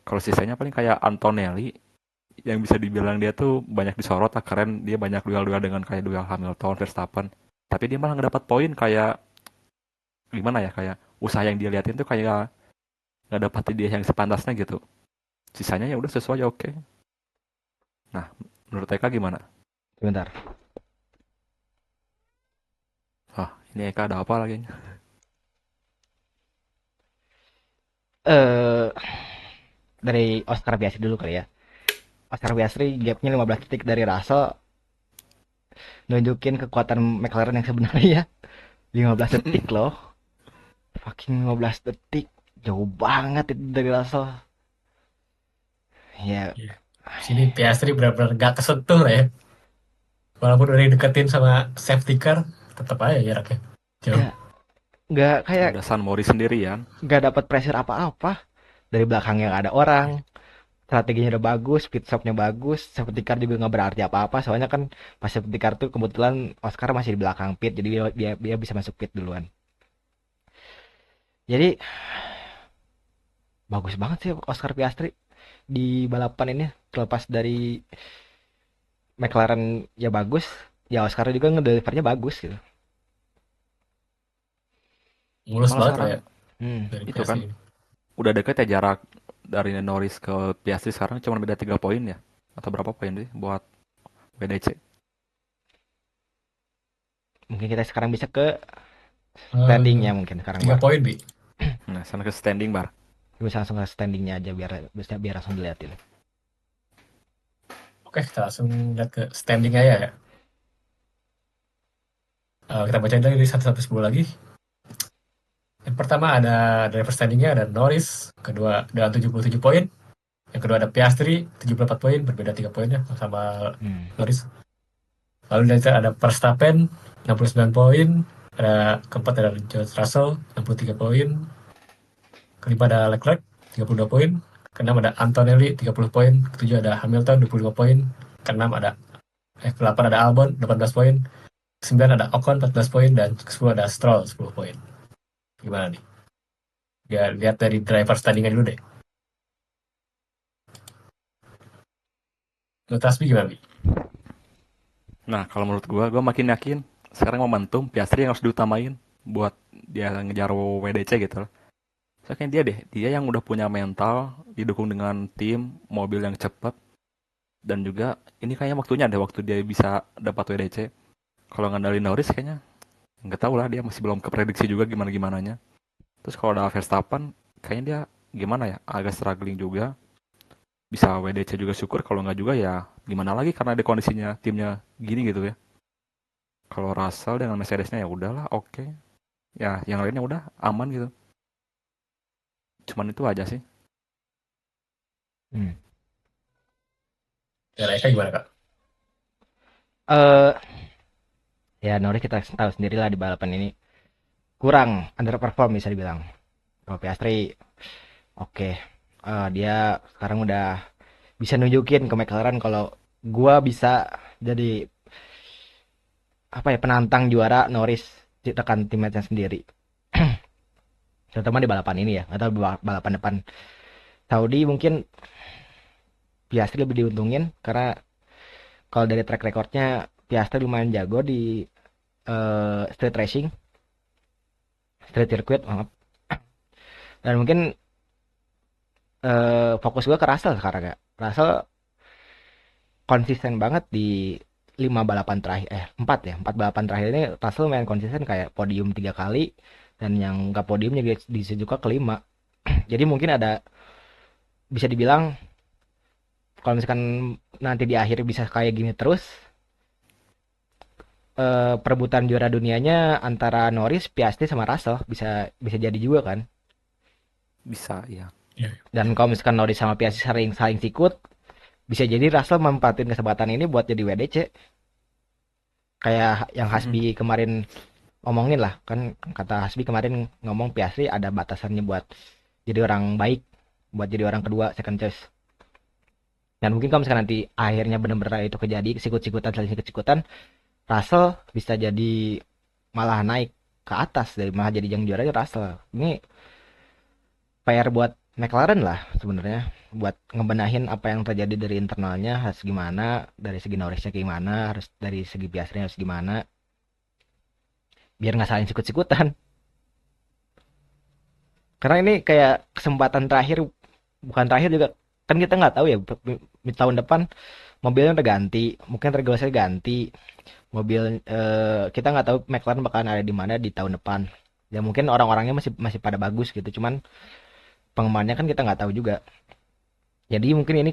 Kalau sisanya paling kayak Antonelli yang bisa dibilang dia tuh banyak disorot lah, keren, dia banyak duel-duel dengan kayak duel Hamilton, Verstappen. Tapi dia malah nggak dapat poin kayak gimana ya, kayak usaha yang dia liatin tuh kayak nggak dapat dia yang sepantasnya gitu. Sisanya ya udah sesuai ya oke. Nah, menurut Eka gimana? sebentar. Ah, ini Eka ada apa lagi? Eh dari Oscar Piastri dulu kali ya. Oscar Piastri gapnya 15 detik dari Russell, nunjukin kekuatan McLaren yang sebenarnya ya. 15 detik loh. Fucking 15 detik. Jauh banget itu dari Russell. Ya, Iya. Sini Piastri benar-benar gak kesentuh lah ya. Walaupun udah dideketin sama safety car, tetap aja jaraknya jauh. ya nggak kayak Ada San Mori sendirian. nggak dapat pressure apa-apa. Dari belakangnya nggak ada orang. strateginya udah bagus, pit stopnya bagus, safety car juga nggak berarti apa-apa, soalnya kan pas safety car tuh kebetulan Oscar masih di belakang pit, jadi dia bisa masuk pit duluan. Jadi bagus banget sih Oscar Piastri di balapan ini, terlepas dari McLaren ya bagus, ya Oscar juga ngedelivernya bagus gitu. Mulus Malah banget lah sekarang ya Hmm. dari itu Piastri kan ini. udah deket ya jarak dari Norris ke Piastri sekarang cuma beda 3 poin ya. Atau berapa poin sih buat WDC? Mungkin kita sekarang bisa ke Eh, standingnya mungkin sekarang tiga Bar. poin Bi. Nah, sana ke standing bar. Bisa langsung ke standingnya aja biar langsung dilihatin. Oke, kita langsung lihat ke standing aja ya. Kita bacain lagi dari 1 sampai 10 lagi. Yang pertama ada driver standingnya ada Norris, kedua dengan 77 poin. Yang kedua ada Piastri 74 poin, berbeda 3 poinnya sama Hmm. Norris. Lalu dari ada Verstappen 69 poin, ada keempat ada George Russell 63 poin, kelima ada Leclerc 32 poin, keenam ada Antonelli 30 poin, ketujuh ada Hamilton 25 poin, keenam ada ke-8 ada Albon 18 poin, ke-9 ada Ocon 14 poin, dan ke-10 ada Stroll 10 poin. Gimana nih? Ya, lihat dari driver standingnya dulu deh. Menurut Tasbi gimana, Bi? Nah, kalau menurut gua makin yakin sekarang momentum Piastri yang harus diutamain buat dia ngejar WDC gitu loh. Soalnya dia deh, dia yang udah punya mental didukung dengan tim, mobil yang cepat dan juga ini kayaknya waktunya ada waktu dia bisa dapat WDC. Kalau ngandalin Norris kayaknya nggak tahu lah dia masih belum keprediksi juga gimana gimananya. Terus kalau ada Verstappen kayaknya dia gimana ya agak struggling juga. Bisa WDC juga syukur kalau nggak juga ya gimana lagi karena ada kondisinya timnya gini gitu ya. Kalau Russell dengan Mercedesnya ya udahlah oke. Ya yang lainnya udah aman gitu. Cuman itu aja sih. Hmm. Ya, Eka gimana, Kak? Eh ya Norris kita tahu sendiri lah di balapan ini kurang underperform bisa dibilang. Kalau Piastri oke. Dia sekarang udah bisa nunjukin ke McLaren kalau gua bisa jadi apa ya penantang juara Norris di rekan teammatenya sendiri. Terutama di balapan ini ya, atau balapan depan Saudi mungkin Piastri lebih diuntungin karena kalau dari track recordnya Piastri lumayan jago di street racing, street circuit, maaf. Dan mungkin fokus gue ke Russell sekarang ya. Russell konsisten banget di 5 balapan terakhir, 4 balapan terakhir ini Russell main konsisten kayak podium 3 kali dan yang nggak podium juga di Suzuka kelima. Jadi mungkin ada bisa dibilang kalau misalkan nanti di akhir bisa kayak gini terus, perebutan juara dunianya antara Norris, Piastri sama Russell bisa bisa jadi juga kan. Bisa ya. Ya, Dan kalau misalkan Norris sama Piastri saling saling sikut, bisa jadi Russell memanfaatin kesempatan ini buat jadi WDC. Kayak yang Hasbi kemarin ngomongin lah, kan kata Hasbi kemarin ngomong Piastri ada batasannya buat jadi orang baik, buat jadi orang kedua second choice. Dan mungkin kalau misalkan nanti akhirnya benar-benar itu kejadi, sikut-sikutan saling sikut-sikutan, Russell bisa jadi malah naik ke atas dari malah jadi yang juara Russell. Ini PR buat McLaren lah sebenarnya buat ngebenahin apa yang terjadi dari internalnya harus gimana, dari segi Norrisnya gimana, harus dari segi Piastri harus gimana, biar nggak saling sikut-sikutan. Karena ini kayak kesempatan terakhir, bukan terakhir juga, kan kita nggak tahu ya tahun depan mobilnya udah ganti, mungkin regulasinya ganti, mobil kita nggak tahu McLaren bakalan ada di mana di tahun depan. Ya mungkin orang-orangnya masih masih pada bagus gitu, cuman pengembangannya kan kita nggak tahu juga. Jadi mungkin ini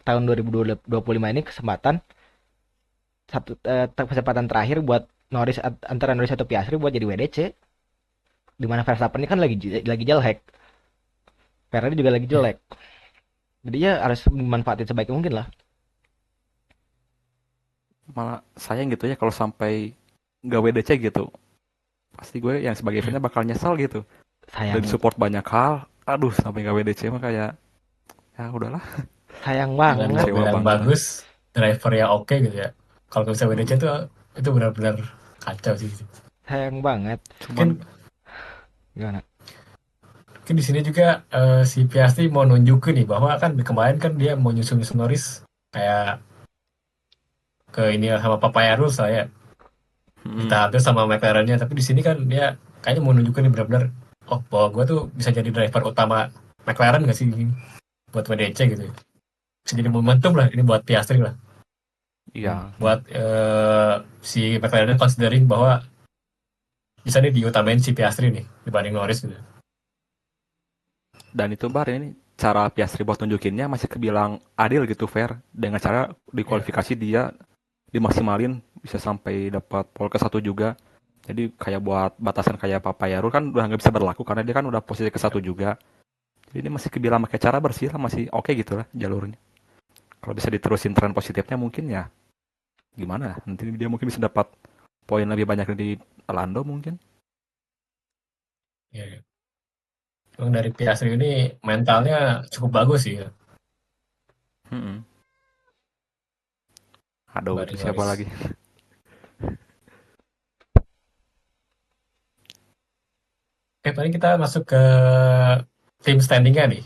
tahun 2025 ini kesempatan terakhir buat Norris antara Norris atau Piastri buat jadi WDC. Di mana Verstappen ini kan lagi jelek, Ferrari juga lagi ya. jelek. Jadi ya harus dimanfaatin sebaik mungkin lah. Malah sayang gitu ya kalau sampai nggak WDC gitu. Pasti gue yang sebagai fannya bakal nyesal gitu. Udah Sayang disupport banyak hal, aduh sampai nggak WDC mah kayak ya udahlah. Sayang Dengan banget. Kecewa mobil yang banget lah. bagus, driver yang oke gitu ya. Kalau nggak bisa WDC itu benar-benar kacau sih. Sayang banget. Cuman Mungkin Gimana? mungkin di sini juga si Piastri mau nunjukin nih bahwa kan kemarin kan dia mau nyusul-nyusul Norris kayak ke ini sama Papaya Rules lah ya. mm, Ditahan tuh sama McLaren-nya, tapi di sini kan dia kayaknya mau nunjukin nih benar-benar oh bahwa gue tuh bisa jadi driver utama McLaren gak sih buat WDC gitu. Bisa jadi momentum lah ini buat Piastri lah. iya. Buat si McLaren considering bahwa bisa nih diutamain si Piastri nih dibanding Norris gitu. Dan itu bar ini cara Piastri buat nunjukinnya masih kebilang adil gitu, fair, dengan cara di Iya, kualifikasi dia dimaksimalin bisa sampai dapat pole ke satu juga. Jadi kayak buat batasan kayak Papayaro kan udah nggak bisa berlaku karena dia kan udah posisi ke satu juga. Jadi ini masih kebilang pakai cara bersih lah, masih oke gitu lah jalurnya. Kalau bisa diterusin tren positifnya mungkin ya gimana? Nanti dia mungkin bisa dapat poin lebih banyak di Lando mungkin. iya, iya. Emang dari Piastri ini mentalnya cukup bagus sih ya, Mm-mm. Aduh, itu dibanding siapa Norris. lagi? Oke, paling kita masuk ke tim standingnya nih.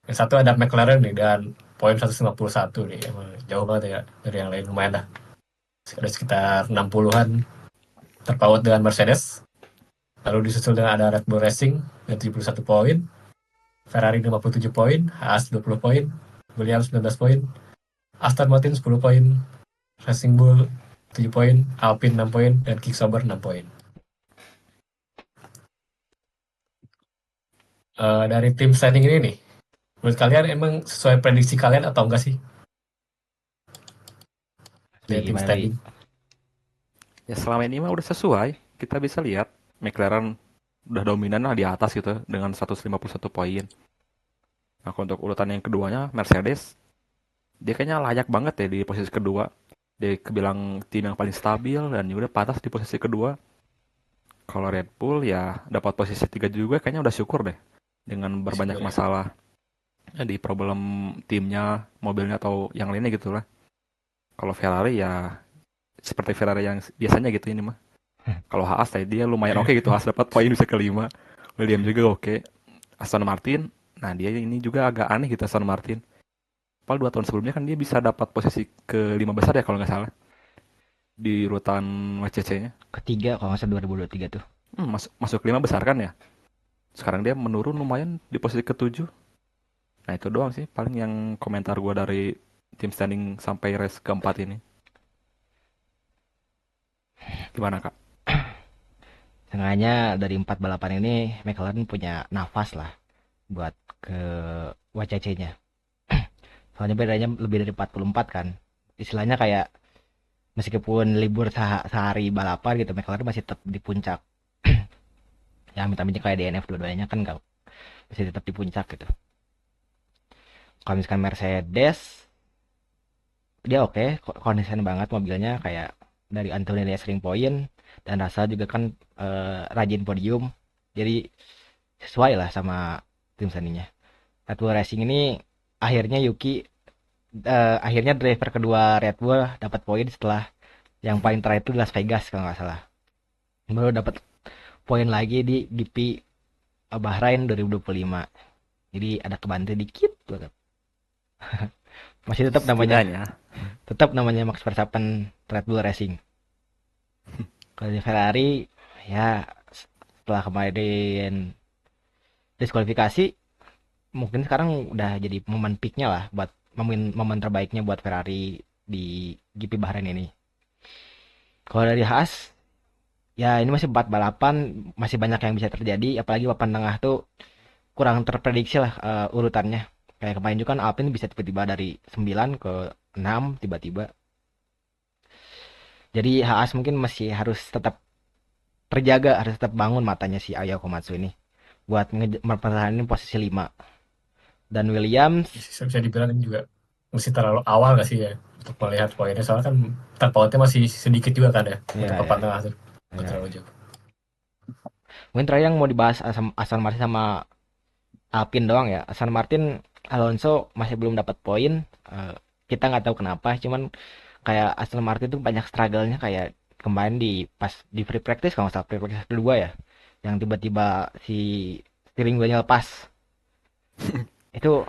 Yang satu ada McLaren nih dan poin 151 nih. Emang jauh banget ya dari yang lain lumayan lah. Ada sekitar 60-an terpaut dengan Mercedes. Lalu disusul dengan ada Red Bull Racing dengan 71 poin, Ferrari 57 poin, Haas 20 poin, Williams 19 poin, Aston Martin 10 poin, Racing Bull 7 poin, Alpine 6 poin, dan Kick Sauber 6 poin. Dari tim standing ini nih, menurut kalian emang sesuai prediksi kalian atau enggak sih? Li, Dari tim gimana Li? standing. Ya selama ini mah udah sesuai. Kita bisa lihat McLaren udah dominan lah di atas gitu dengan 151 poin. Nah, untuk urutan yang keduanya Mercedes, dia kayaknya layak banget ya di posisi kedua. Dia kebilang tim yang paling stabil dan juga udah pantas di posisi kedua. Kalau Red Bull ya dapat posisi tiga juga kayaknya udah syukur deh. Dengan berbanyak Boleh. masalah ya, di problem timnya, mobilnya atau yang lainnya gitu lah. Kalau Ferrari ya seperti Ferrari yang biasanya gitu ini mah. Kalau Haas tadi dia lumayan oke gitu, Haas dapat poin bisa kelima. William juga oke. Aston Martin, nah dia ini juga agak aneh gitu Aston Martin. Padahal 2 tahun sebelumnya kan dia bisa dapat posisi ke 5 besar ya kalau nggak salah di urutan WCC-nya. Ketiga kalau nggak salah 2023 tuh. Masuk 5 besar kan ya. Sekarang dia menurun lumayan di posisi ke-7. Nah itu doang sih paling yang komentar gue dari tim standing sampai race keempat ini. Gimana kak? Sengaja dari 4 balapan ini McLaren punya nafas lah buat ke WCC-nya. Soalnya bedanya lebih dari 44 kan. Istilahnya kayak meskipun libur sehari balapan gitu, McLaren masih tetap di puncak. Ya minta-minta kayak DNF dua-duanya kan nggak masih tetap di puncak gitu. Kalau misalkan Mercedes, dia oke, konsisten banget mobilnya kayak dari Antonio dia sering poin dan Russell juga kan rajin podium. Jadi sesuai lah sama tim seninya. Red Bull Racing ini akhirnya Yuki akhirnya driver kedua Red Bull dapat poin setelah yang paling terakhir itu Las Vegas kalau nggak salah. Baru dapat poin lagi di GP Bahrain 2025. Jadi ada kebantu dikit banget. Masih Setidaknya. tetap namanya Max Verstappen Red Bull Racing. Kalau di Ferrari ya setelah kemarin diskualifikasi mungkin sekarang udah jadi momen peaknya lah buat momen terbaiknya buat Ferrari di GP Bahrain ini. Kalau dari Haas ya ini masih 4 balapan, masih banyak yang bisa terjadi, apalagi papan tengah tuh kurang terprediksi lah urutannya. Kayak kemarin juga kan Alpine bisa tiba-tiba dari 9 ke 6 tiba-tiba. Jadi Haas mungkin masih harus tetap terjaga, harus tetap bangun matanya si Ayo Komatsu ini buat mempertahankan posisi 5. Dan Williams Bisa dibilang ini juga masih terlalu awal nggak sih ya untuk melihat poinnya. Soalnya kan terpautnya masih sedikit juga kan ya untuk ya papan ya tengah tuh. Nggak ya. terlalu jauh. Mungkin terakhir yang mau dibahas Aston Martin sama Alpine doang ya. Aston Martin Alonso masih belum dapat poin. Eh, kita nggak tahu kenapa, cuman kayak Aston Martin tuh banyak struggle-nya kayak kemarin pas di free practice kalau nggak salah free practice kedua ya, yang tiba-tiba si steering wheel-nya lepas. Itu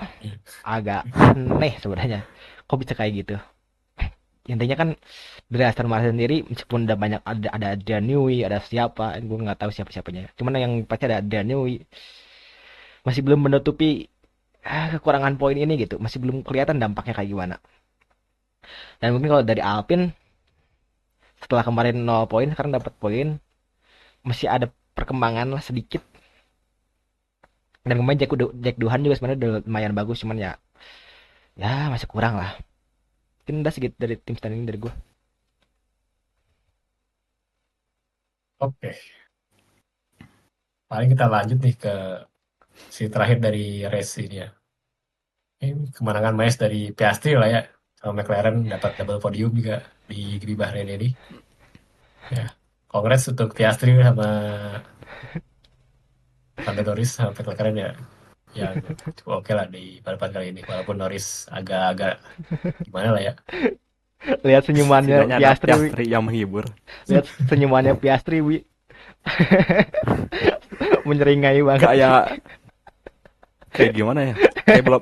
agak aneh sebenarnya. Kok bisa kayak gitu? Intinya kan dari Aston Martin sendiri meskipun udah banyak ada Adrian Newey, ada siapa, gue nggak tahu siapa-siapanya. Cuman yang pasti ada Adrian Newey, masih belum menutupi kekurangan poin ini gitu. Masih belum kelihatan dampaknya kayak gimana. Dan mungkin kalau dari Alpine setelah kemarin 0 poin sekarang dapat poin, masih ada perkembangan lah sedikit. Dan kemarin Jack Duhan juga sebenarnya udah lumayan bagus, cuman ya masih kurang lah. Mungkin udah segitu dari tim standing dari gue. Oke, paling kita lanjut nih ke si terakhir dari race ini ya. Ini kemenangan Maes dari Piastri lah ya. Sama McLaren dapat double podium juga di Bahrain ini. Ya, congrats untuk Piastri sama Lando Norris sama McLaren ya. Yang cukup oke lah di balapan kali ini. Walaupun Norris agak-agak gimana lah ya. Lihat senyumannya Setidaknya ada Piastri, Wi. Piastri yang menghibur. Lihat senyumannya Piastri, Wi. Menyeringai banget. Kayak gimana ya?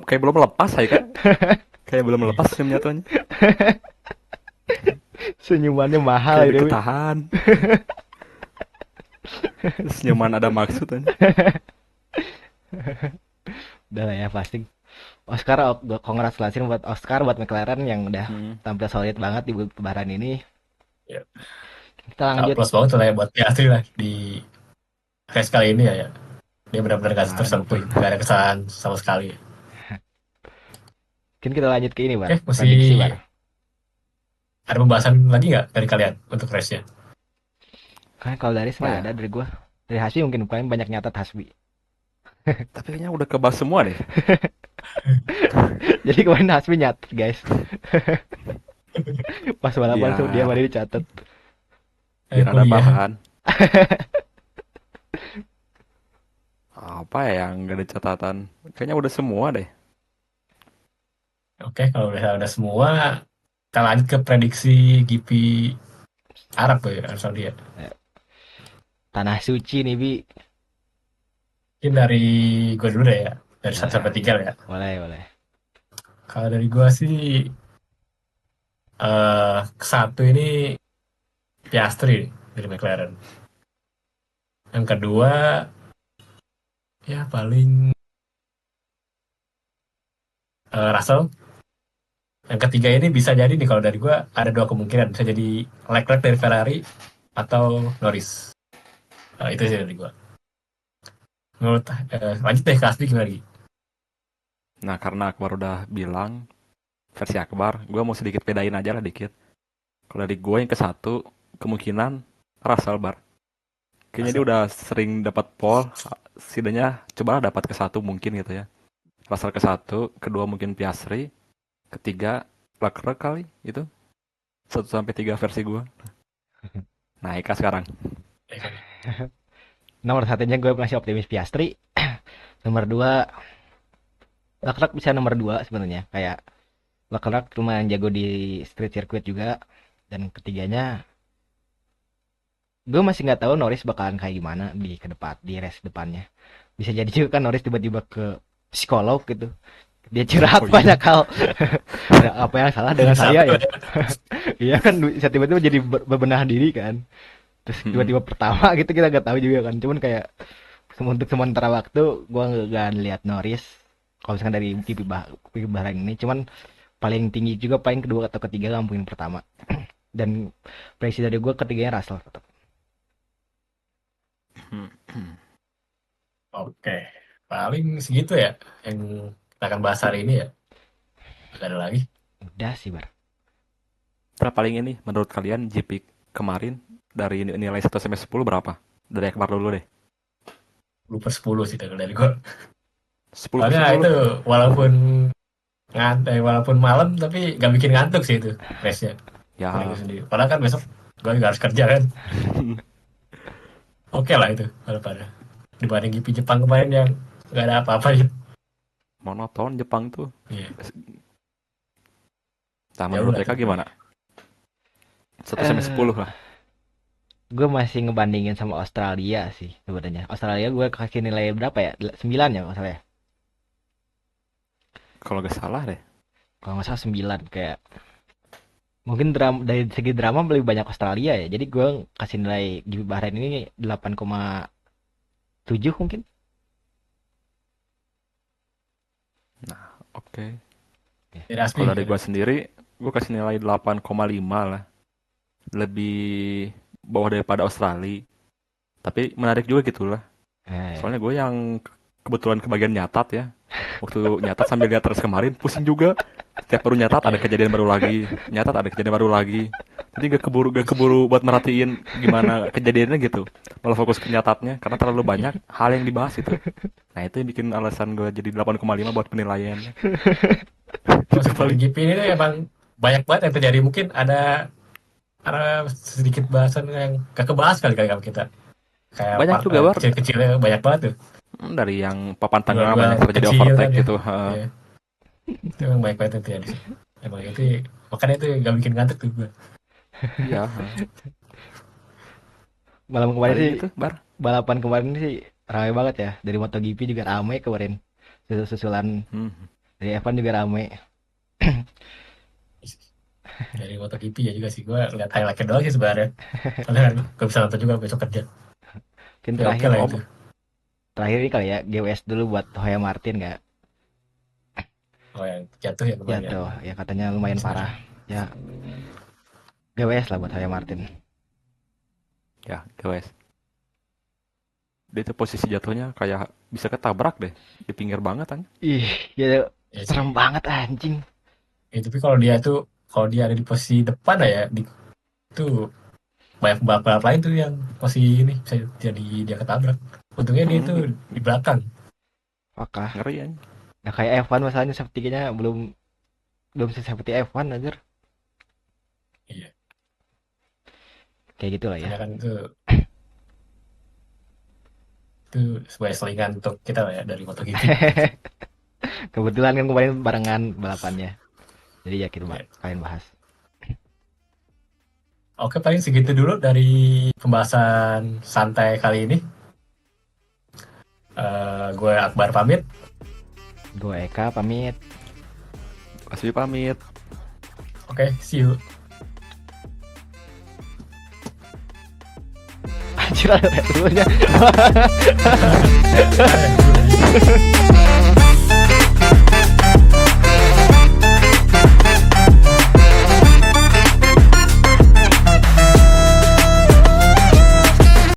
Kayak belum lepas ya kan? Kayak belum lepas senyumnya tuh. Senyumannya mahal Kayak itu, Wi. ketahan. Senyuman ada maksud aja. Udah lah ya pasti. Oscar, congratulations buat Oscar, buat McLaren yang udah tampil solid banget di lebaran ini. Ya. Kita lanjut. Plus banget lah ya buat Piastri lah di race kali ini ya. Dia benar-benar gak tersentuh, gak ada kesalahan sama sekali. Mungkin kita lanjut ke ini, Bar. Oke, masih Prediksi, Bar. ada pembahasan lagi nggak dari kalian untuk race-nya? Kan kalau dari nggak ya? ada dari gua. Dari Hasbi mungkin kalian banyak nyatat Hasbi. Tapi kayaknya udah kebahas semua deh. Jadi kemarin Hasbi nyatet, guys. Pas balapan Ya. tuh dia malah dicatat. Biar ada Kuliah. bahan. Apa ya yang gak ada catatan? Kayaknya udah semua deh. Oke, kalau udah semua, kita lanjut ke prediksi GP Arab ya, Arab Saudi ya. Tanah suci nih, Bi. Mungkin dari gue dulu deh ya, dari 1 sampai 3 lah ya. Boleh. Kalau dari gue sih, satu ini Piastri dari McLaren. Yang kedua, ya paling Russell. Yang ketiga ini bisa jadi nih kalau dari gue ada 2 kemungkinan. Bisa jadi Leclerc dari Ferrari atau Norris. Itu sih dari gue. Menurut lanjut deh ke Asli gimana lagi? Nah, karena Akbar udah bilang versi Akbar, gue mau sedikit bedain aja lah dikit. Kalau dari gue yang ke satu, kemungkinan Russell Bar. Kayaknya dia udah sering dapat pole, setidaknya cobalah dapat ke satu mungkin gitu ya. Russell ke satu, kedua mungkin Piastri, ketiga Leclerc kali itu. 1 sampai 3 versi gue. Nah, Eka sekarang. Nomor satunya gue masih optimis Piastri. Nomor 2 Leclerc bisa nomor 2 sebenarnya. Kayak Leclerc lumayan jago di street circuit juga. Dan ketiganya gue masih nggak tahu Norris bakalan kayak gimana di race depannya. Bisa jadi juga kan Norris tiba-tiba ke psikolog gitu. Dia curhat banyak hal. Apa yang salah dengan saya ya? Iya kan bisa tiba-tiba jadi berbenah diri kan. Terus tiba-tiba pertama gitu kita nggak tahu juga kan. Cuman kayak untuk sementara waktu gue nggak lihat Norris kalau misalkan dari GP Bahrain ini, cuman paling tinggi juga paling kedua atau ketiga lah mungkin pertama. Dan prediksi dari gue ketiganya Russell tetap. Oke, paling segitu ya yang kita akan bahas hari ini ya. Gak ada lagi. Udah sih, Bar. Berapa paling ini menurut kalian GP kemarin dari nilai 1 sampai 10 berapa? Dari Akbar dulu deh. 10/10 sih dari gue. 10/10. Soalnya itu walaupun malam tapi gak bikin ngantuk sih itu race-nya. Ya. Sendiri. Padahal kan besok gue juga harus kerja kan. Oke lah itu pada dibanding GP Jepang kemarin yang gak ada apa-apa gitu. monoton Jepang tuh. Iya. Nah, Ya menurut udah mereka tuh. gimana? 1/10 lah. Gue masih ngebandingin sama Australia sih sebenarnya. Australia gue kasih nilai berapa ya? 9 ya masalahnya. Kalau gak salah deh. Kalau nggak salah 9 kayak mungkin dari segi drama lebih banyak Australia ya. Jadi gue kasih nilai GP Bahrain ini 8,7 mungkin. Oke. Tidak asli. Kalau dari gua sendiri, gua kasih nilai 8,5 lah. Lebih bawah daripada Australia. Tapi menarik juga gitu lah. Soalnya gue yang kebetulan kebagian nyatat ya. Waktu nyatat sambil lihat terus kemarin, pusing juga. Setiap baru nyatat ada kejadian baru lagi. Nyatat ada kejadian baru lagi. Jadi gak keburu buat merhatiin gimana kejadiannya gitu. Malah fokus ke nyatatnya karena terlalu banyak hal yang dibahas itu. Nah itu yang bikin alasan gue jadi 8,5 buat penilaiannya. Masuk ke GP ini tuh emang banyak banget yang terjadi. Mungkin ada sedikit bahasan yang gak kebahas kali kita. Kayak Banyak juga, Bar. kecil-kecilnya banyak banget tuh. Dari yang papan tengah Dua-dua banyak terjadi kecil overtake kan ya. gitu. Iya. Itu emang banyak banget yang terjadi sih. Emang itu makanya itu gak bikin ngantuk tuh gue. Iya. Malam kemarin sih Gitu, Bar. balapan kemarin sih ramai banget ya. Dari MotoGP juga ramai kemarin. Susulan dari F1 juga ramai. Dari MotoGP ya juga sih, gue lihat highlightnya doang sih sebenarnya. Soalnya kan gue bisa nonton juga besok kerja. Mungkin Ya, oke lah itu. terakhir ini kali ya GWS dulu buat Hoya Martin nggak Oh yang jatuh ya kemarin. jatuh ya katanya lumayan parah ya. GWS lah buat Hoya Martin. Ya, guys. Dia tuh posisi jatuhnya kayak bisa ketabrak deh di pinggir banget kan. Ih, ya Ya, serem banget anjing. tapi kalau dia ada di posisi depan ya, itu banyak balap lain tuh yang masih ini bisa jadi dia ketabrak. Untungnya dia itu di belakang. Apakah? Ngeri ya. Nah kayak F1 masalahnya safety-nya belum seperti F1 anjir. Iya. Kayak gitulah ya. Karena kan itu sebagai selingan untuk kita lah ya dari MotoGP. Kebetulan kan kemarin barengan balapannya. Jadi ya kita kalian bahas. Oke, paling segitu dulu dari pembahasan santai kali ini. Gue Akbar pamit. Gue Eka pamit. Kasih pamit. Oke, see you. Anjir ada dulunya.